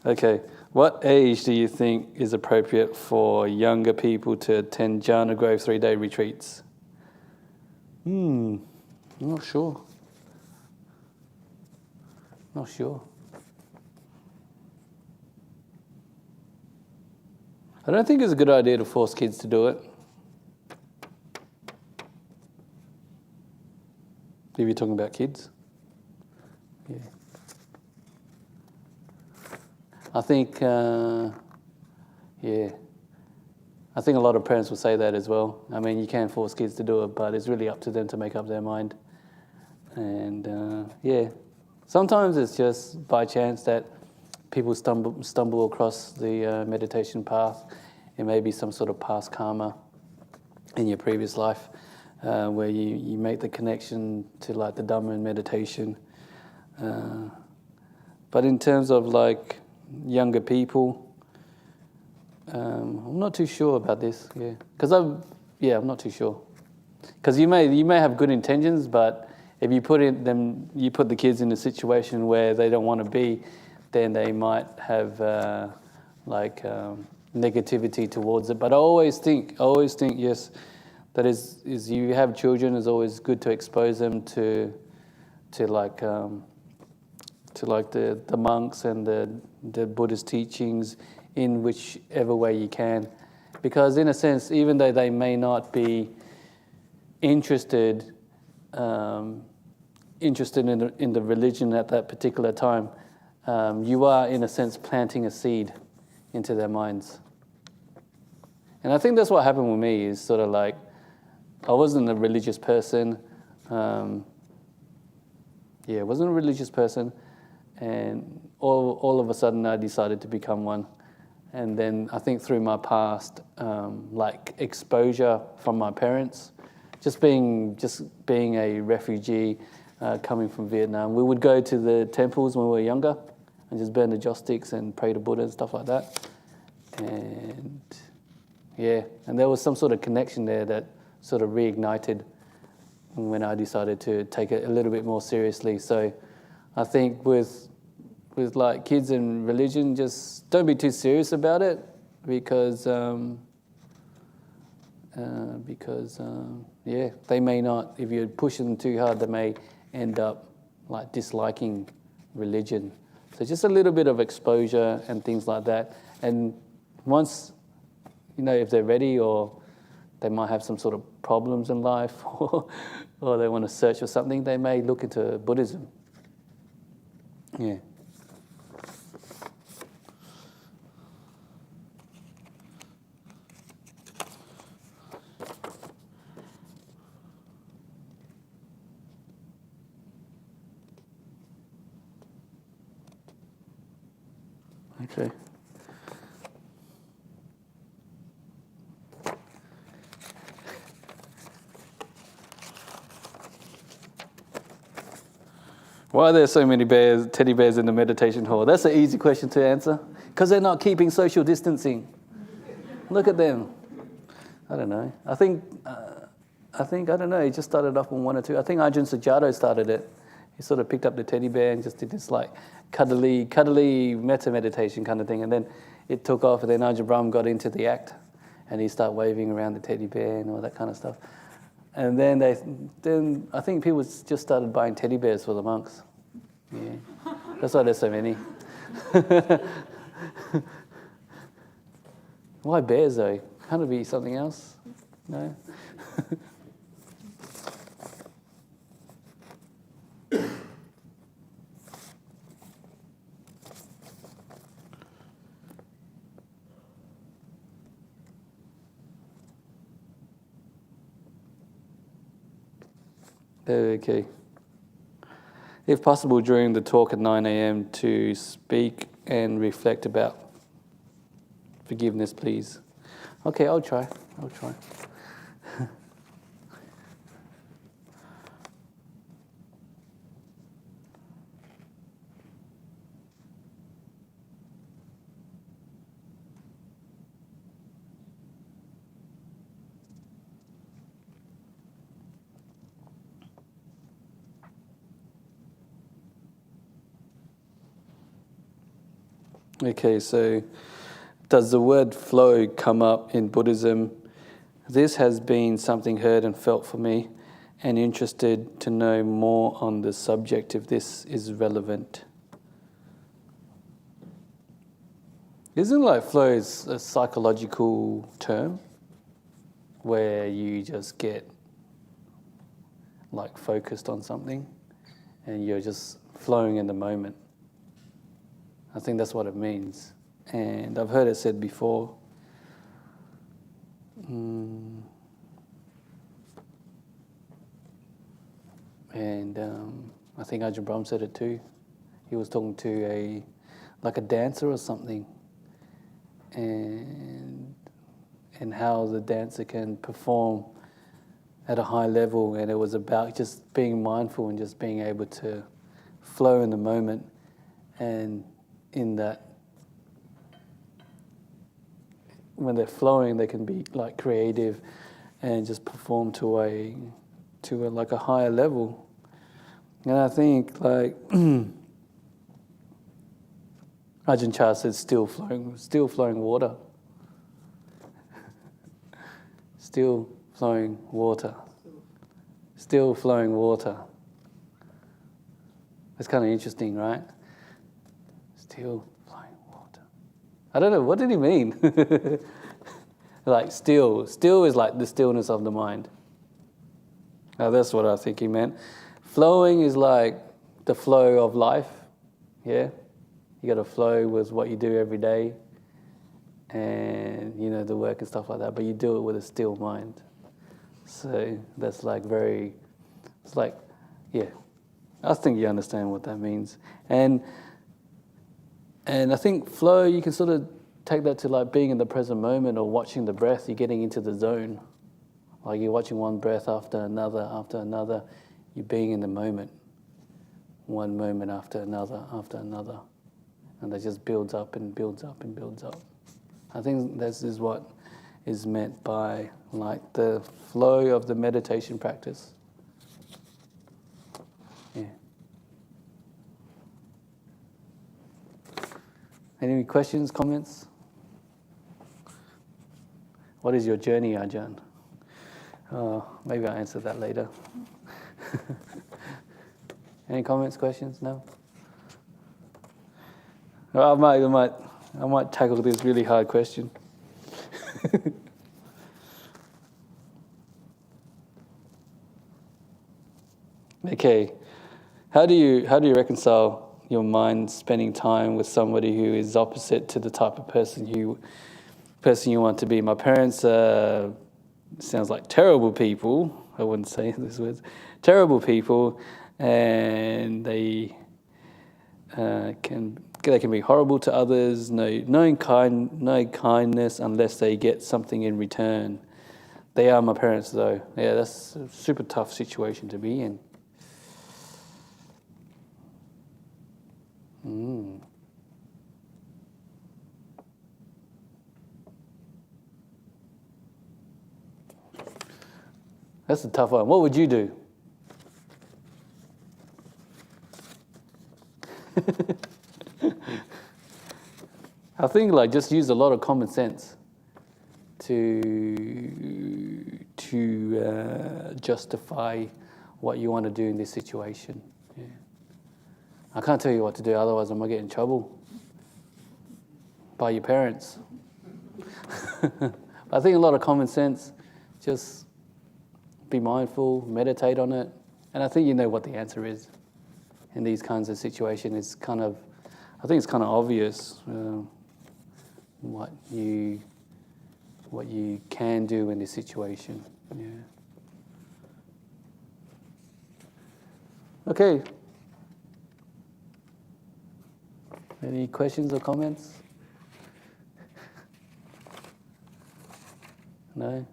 Okay. What age do you think is appropriate for younger people to attend Jhana Grove 3-day retreats? I'm not sure. Not sure. I don't think it's a good idea to force kids to do it. If you're talking about kids. Yeah. I think, I think a lot of parents will say that as well. I mean, you can force kids to do it, but it's really up to them to make up their mind. And, Sometimes it's just by chance that people stumble across the meditation path. It may be some sort of past karma in your previous life where you make the connection to like the Dhamma and meditation. But in terms of like younger people, I'm not too sure about this. I'm not too sure. Because you may have good intentions, but if you put the kids in a situation where they don't want to be, then they might have negativity towards it. But I always think, yes, that is you have children, it's always good to expose them to the monks and the Buddhist teachings in whichever way you can, because in a sense, even though they may not be interested in the religion at that particular time, you are in a sense planting a seed into their minds. And I think that's what happened with me, is sort of like I wasn't a religious person. Wasn't a religious person, and all of a sudden I decided to become one. And then I think through my past, exposure from my parents, just being a refugee coming from Vietnam, we would go to the temples when we were younger and just burn the joss sticks and pray to Buddha and stuff like that. And there was some sort of connection there that sort of reignited when I decided to take it a little bit more seriously. So I think with like kids and religion, just don't be too serious about it, because they may not, if you push them too hard, they may end up like disliking religion. So just a little bit of exposure and things like that. And once, if they're ready, or they might have some sort of problems in life, or they want to search for something, they may look into Buddhism. Yeah. Okay. Why are there so many teddy bears in the meditation hall? That's an easy question to answer. Because they're not keeping social distancing. Look at them. I don't know. I don't know, he just started off on one or two. I think Ajahn Santutthi started it. He sort of picked up the teddy bear and just did this like cuddly metta meditation kind of thing. And then it took off, and then Ajahn Brahm got into the act, and he started waving around the teddy bear and all that kind of stuff. And then I think people just started buying teddy bears for the monks. Yeah, that's why there's so many. Why bears though? Can't it be something else? No. Okay. If possible, during the talk at 9 a.m. to speak and reflect about forgiveness, please. Okay, I'll try. Okay, so does the word flow come up in Buddhism? This has been something heard and felt for me, and interested to know more on the subject if this is relevant. Isn't like flow is a psychological term where you just get like focused on something and you're just flowing in the moment? I think that's what it means. And I've heard it said before. And I think Ajahn Brahm said it too. he was talking to a dancer or something, and how the dancer can perform at a high level, and it was about just being mindful and just being able to flow in the moment, and in that, when they're flowing, they can be like creative and just perform to a higher level. And I think like Ajahn Chah said, still flowing water. Still flowing water. Still flowing water. It's kind of interesting, right? Still flowing water. I don't know, what did he mean? Like still is like the stillness of the mind. That's what I think he meant. Flowing is like the flow of life, yeah? You got to flow with what you do every day, and the work and stuff like that, but you do it with a still mind. So that's like yeah, I think you understand what that means. And I think flow, you can sort of take that to like being in the present moment or watching the breath. You're getting into the zone. Like you're watching one breath after another. You're being in the moment. One moment after another. And that just builds up and builds up and builds up. I think this is what is meant by like the flow of the meditation practice. Yeah. Any questions, comments? What is your journey, Ajahn? Maybe I'll answer that later. Any comments, questions? No? I might tackle this really hard question. Okay, how do you reconcile your mind spending time with somebody who is opposite to the type of person you want to be? My parents sounds like terrible people. I wouldn't say these words. Terrible people, and they can be horrible to others. No kindness unless they get something in return. They are my parents, though. Yeah, that's a super tough situation to be in. That's a tough one. What would you do? I think just use a lot of common sense to justify what you want to do in this situation. Yeah. I can't tell you what to do, otherwise I might get in trouble by your parents. I think a lot of common sense, just be mindful, meditate on it, and I think you know what the answer is in these kinds of situations. I think it's kind of obvious what you can do in this situation. Yeah. Okay. Any questions or comments? No?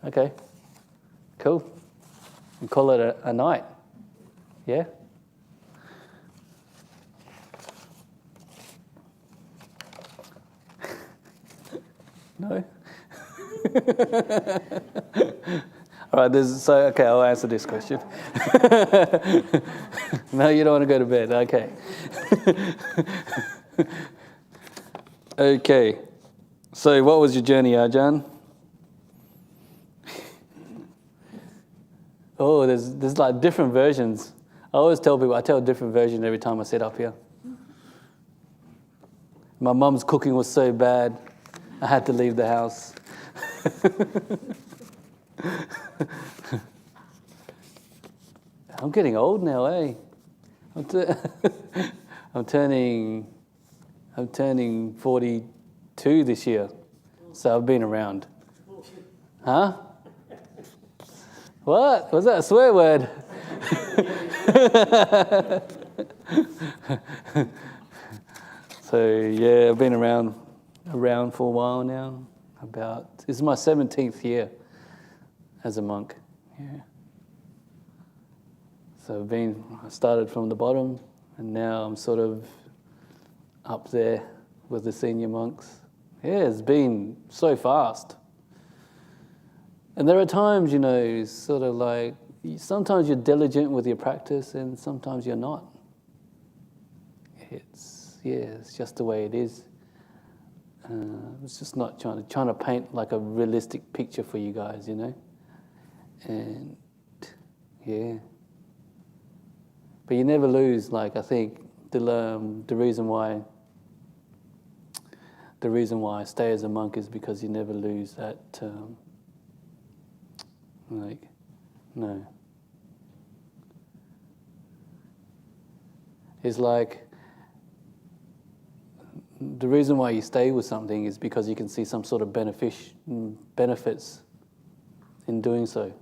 Okay. Cool. We call it a night. Yeah? No? All right, okay, I'll answer this question. No, you don't want to go to bed. Okay. Okay. So what was your journey, Ajahn? Oh, there's like different versions. I always tell people, I tell a different version every time I sit up here. My mum's cooking was so bad, I had to leave the house. I'm getting old now, eh? I'm turning 42 this year, so I've been around. Huh? What? Was that a swear word? So yeah, I've been around for a while now. This is my 17th year as a monk. Yeah. So I started from the bottom, and now I'm sort of up there with the senior monks. Yeah, it's been so fast. And there are times, sort of like, sometimes you're diligent with your practice and sometimes you're not. It's just the way it is. It's just not trying to paint like a realistic picture for you guys, And yeah. But you never lose, like I think the reason why I stay as a monk is because you never lose that no. It's like the reason why you stay with something is because you can see some sort of benefits in doing so.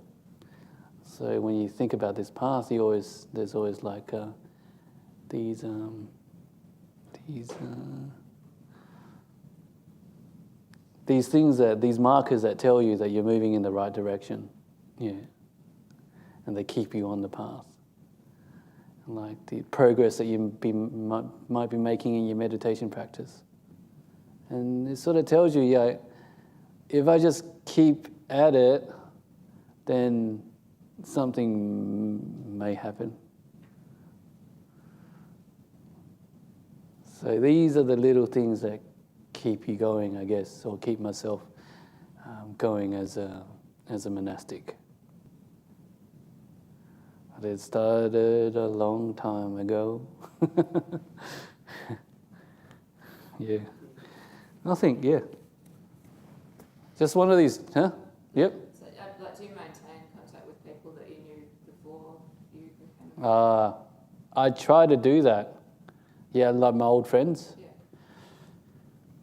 So when you think about this path, there's always like these things these markers that tell you that you're moving in the right direction, yeah, and they keep you on the path. And like the progress that you might be making in your meditation practice, and it sort of tells you, yeah, if I just keep at it, then something may happen. So these are the little things that keep you going, I guess, or keep myself going as a monastic. But it started a long time ago. Yeah. I think, yeah. Just one of these, huh? Yep. So, do you maintain contact with people that you knew before you became? I try to do that. Yeah, like my old friends. Yeah.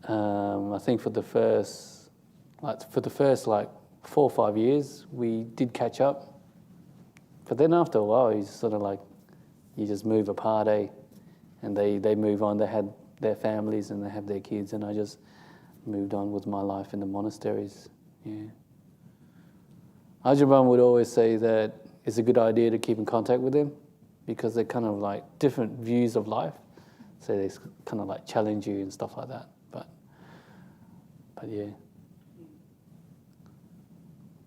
I think for the first 4 or 5 years, we did catch up. But then after a while, you just sort of like, you just move apart, and they move on. They had their families and they have their kids, and I just moved on with my life in the monasteries. Yeah. Ajahn would always say that it's a good idea to keep in contact with them because they're kind of like different views of life. So they kind of like challenge you and stuff like that. But yeah.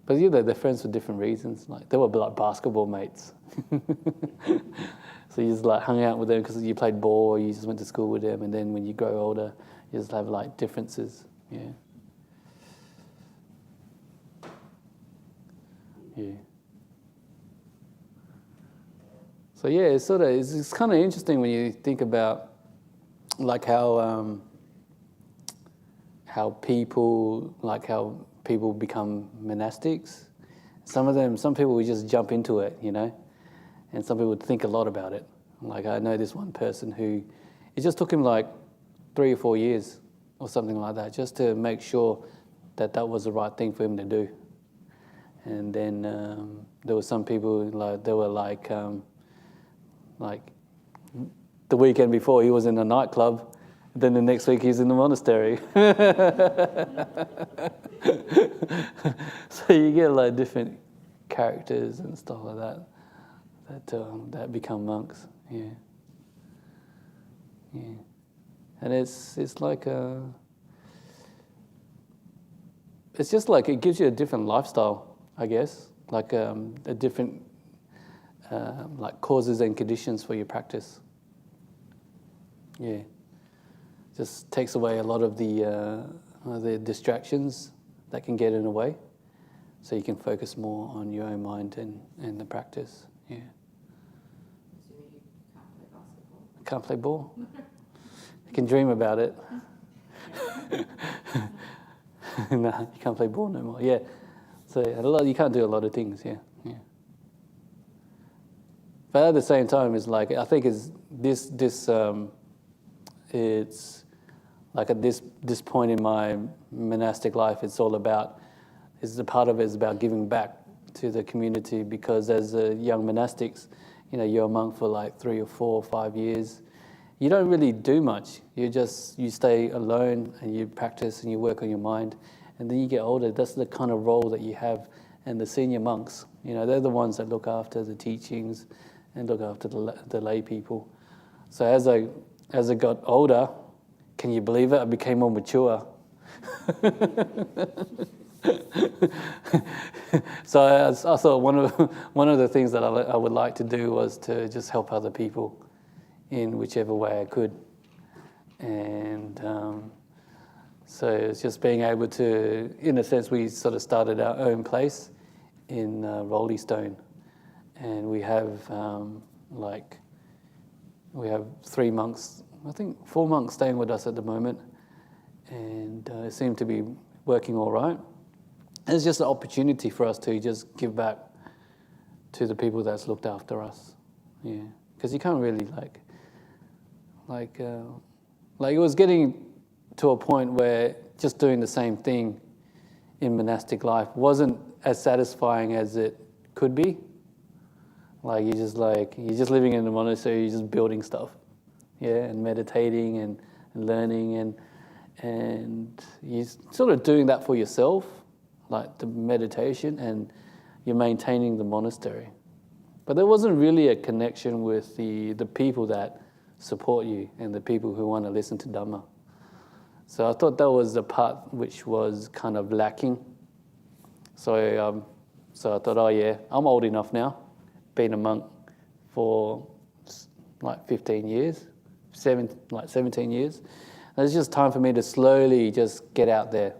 But yeah, they're friends for different reasons. Like they were like basketball mates. So you just like hung out with them because you played ball or you just went to school with them, and then when you grow older, you just have like differences. Yeah. Yeah. So yeah, it's kind of interesting when you think about like how people become monastics. Some people would just jump into it, and some people would think a lot about it. Like I know this one person who, it just took him like 3 or 4 years or something like that, just to make sure that was the right thing for him to do. And then there were some people like the weekend before he was in a nightclub, then the next week he's in the monastery. So you get like different characters and stuff like that that become monks. Yeah. Yeah. And it's like it's just like it gives you a different lifestyle, I guess, like a different like causes and conditions for your practice. Yeah, just takes away a lot of the distractions that can get in the way, so you can focus more on your own mind and the practice. Yeah. So you can't play basketball? I can't play ball. I can dream about it. No, you can't play ball no more. Yeah, so you can't do a lot of things. Yeah, yeah. But at the same time, it's like I think it's like at this point in my monastic life, it's all about. A part of it is about giving back to the community, because as young monastics, you're a monk for like 3 or 4 or 5 years. You don't really do much. You stay alone and you practice and you work on your mind. And then you get older, that's the kind of role that you have. And the senior monks, they're the ones that look after the teachings and look after the lay people. So as I got older, can you believe it? I became more mature. So I thought one of the things that I would like to do was to just help other people in whichever way I could. And so it's just being able to, in a sense, we sort of started our own place in Rolly Stone, and we have 3 monks, I think 4 monks staying with us at the moment, and it seemed to be working all right. And it's just an opportunity for us to just give back to the people that's looked after us, because you can't really it was getting to a point where just doing the same thing in monastic life wasn't as satisfying as it could be. You're just living in a monastery, you're just building stuff, and meditating and learning, and you're sort of doing that for yourself, like the meditation, and you're maintaining the monastery. But there wasn't really a connection with the people that support you and the people who want to listen to Dhamma. So I thought that was the part which was kind of lacking. So I thought, I'm old enough now, been a monk for like 15 years, 17 years. And it's just time for me to slowly just get out there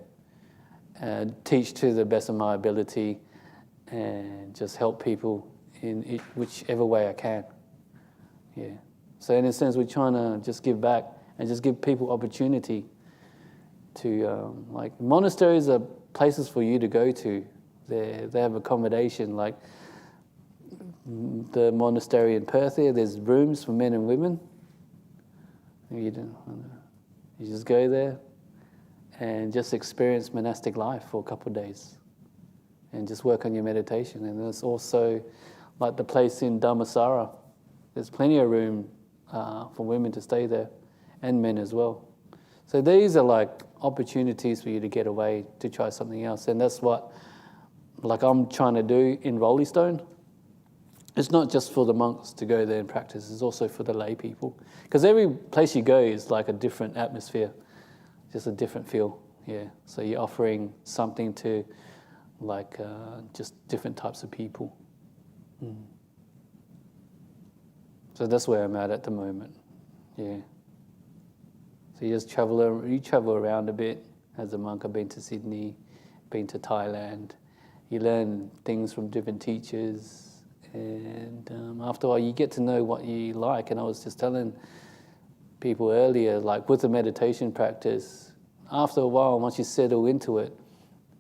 and teach to the best of my ability and just help people in whichever way I can. So in a sense, we're trying to just give back and just give people opportunity to, monasteries are places for you to go to. They have accommodation, like the monastery in Perth here, there's rooms for men and women. You just go there and just experience monastic life for a couple of days and just work on your meditation. And there's also like the place in Dhammasara, there's plenty of room for women to stay there and men as well. So these are like opportunities for you to get away, to try something else. And that's what I'm trying to do in Rolly Stone. It's not just for the monks to go there and practice, it's also for the lay people. Because every place you go is like a different atmosphere, just a different feel, So you're offering something to just different types of people. So that's where I'm at the moment, So you just travel around a bit. As a monk, I've been to Sydney, been to Thailand. You learn things from different teachers. And after a while, you get to know what you like. And I was just telling people earlier, like with the meditation practice, after a while, once you settle into it,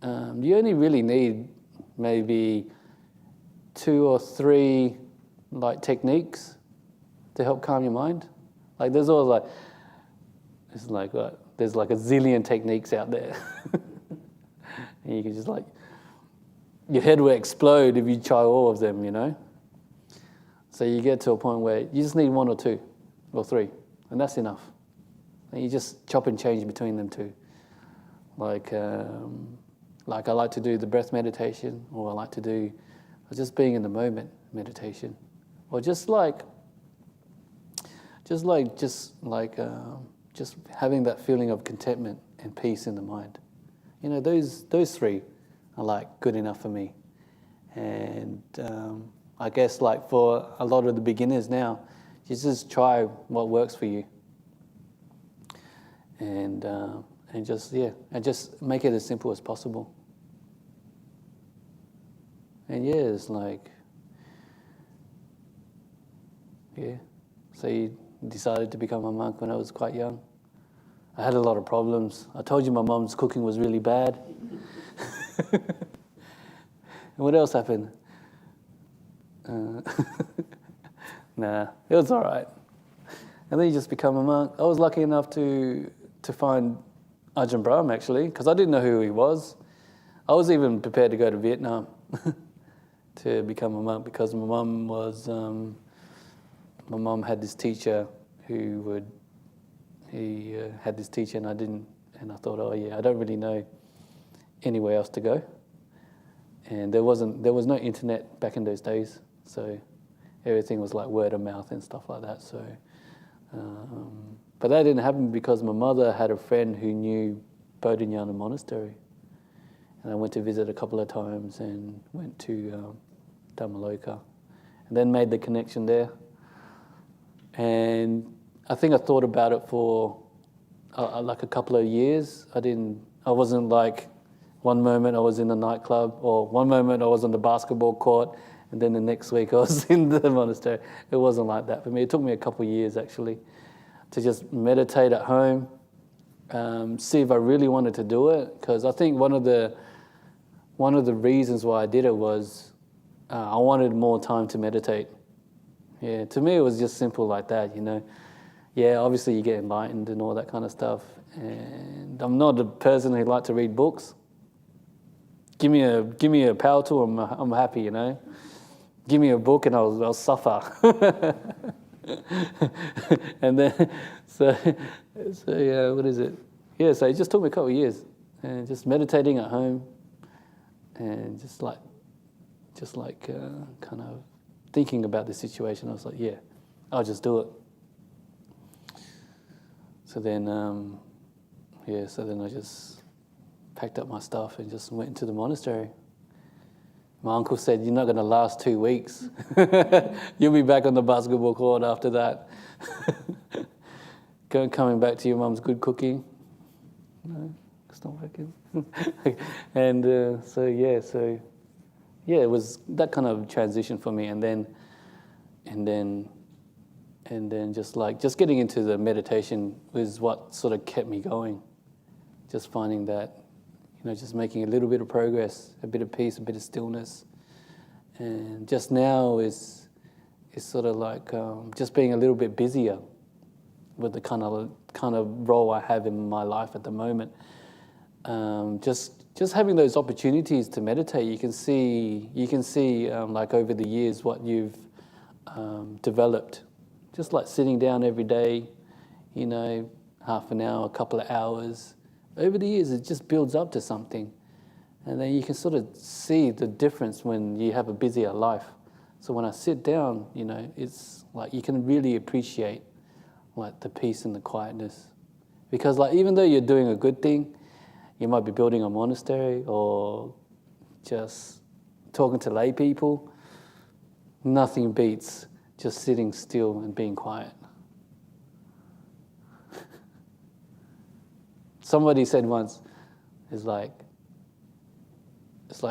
you only really need maybe 2 or 3 techniques to help calm your mind. There's always there's a zillion techniques out there. And you can just your head will explode if you try all of them, So you get to a point where you just need 1 or 2 or 3, and that's enough. And you just chop and change between them two. I like to do the breath meditation, or I like to do just being in the moment meditation, or just having that feeling of contentment and peace in the mind. Those 3 are good enough for me. And I guess for a lot of the beginners now, you just try what works for you, and just make it as simple as possible. And it's so you decided to become a monk when I was quite young. I had a lot of problems. I told you my mom's cooking was really bad. And what else happened? Nah, it was all right. And then you just become a monk. I was lucky enough to find Ajahn Brahm, actually, because I didn't know who he was. I was even prepared to go to Vietnam. to become a monk because my mum had this teacher he had this teacher and I thought, oh yeah, I don't really know anywhere else to go. And there was no internet back in those days, so everything was like word of mouth and stuff like that. So, but that didn't happen because my mother had a friend who knew Bodhinyana Monastery, and I went to visit a couple of times and went to Dhammaloka, and then made the connection there. And I think I thought about it for like a couple of years. I wasn't like, one moment I was in a nightclub, or one moment I was on the basketball court, and then the next week I was in the monastery. It wasn't like that for me. It took me a couple of years actually to just meditate at home, see if I really wanted to do it. Because I think one of the reasons why I did it was I wanted more time to meditate. Yeah, to me it was just simple like that, you know. Yeah, obviously you get enlightened and all that kind of stuff. And I'm not a person who likes to read books. Give me a power tool, I'm happy, you know. Give me a book and I'll suffer. And then so yeah, what is it? Yeah, so it just took me a couple of years, and just meditating at home, and just like kind of thinking about the situation. I was like, yeah, I'll just do it. So then I just packed up my stuff and just went into the monastery. My uncle said, you're not going to last 2 weeks. You'll be back on the basketball court after that. Coming back to your mum's good cooking. No, it's not working. And it was that kind of transition for me. And then just getting into the meditation was what sort of kept me going. Just finding that, you know, just making a little bit of progress, a bit of peace, a bit of stillness. And just now is sort of like just being a little bit busier with the kind of role I have in my life at the moment. Just having those opportunities to meditate, you can see like over the years what you've developed. Just like sitting down every day, you know, half an hour, a couple of hours. Over the years, it just builds up to something. And then you can sort of see the difference when you have a busier life. So when I sit down, you know, it's like you can really appreciate like the peace and the quietness. Because like even though you're doing a good thing, you might be building a monastery or just talking to lay people, nothing beats just sitting still and being quiet. Somebody said once, it's like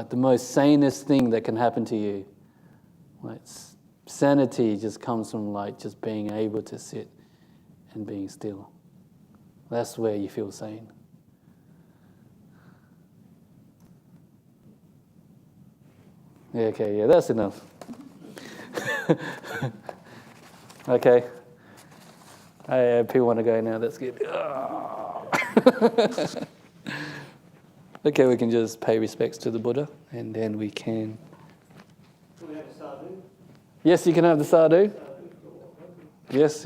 the most sanest thing that can happen to you. Like sanity just comes from like just being able to sit and being still. That's where you feel sane. Yeah, okay, yeah, that's enough. Okay. People want to go now, that's good. Okay, we can just pay respects to the Buddha, and then we can... Can we have a sadhu? Yes, you can have the sadhu. Yes.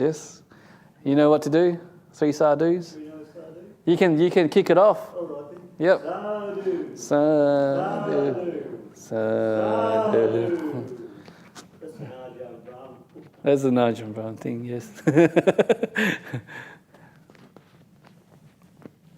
You know what to do? 3 sadhus. Do we know a sadhu? You can kick it off. All right. Yep. Sadhu. Sadhu. Sadhu. That's an Ajahn Brahm. That's an Ajahn Brahm thing, yes.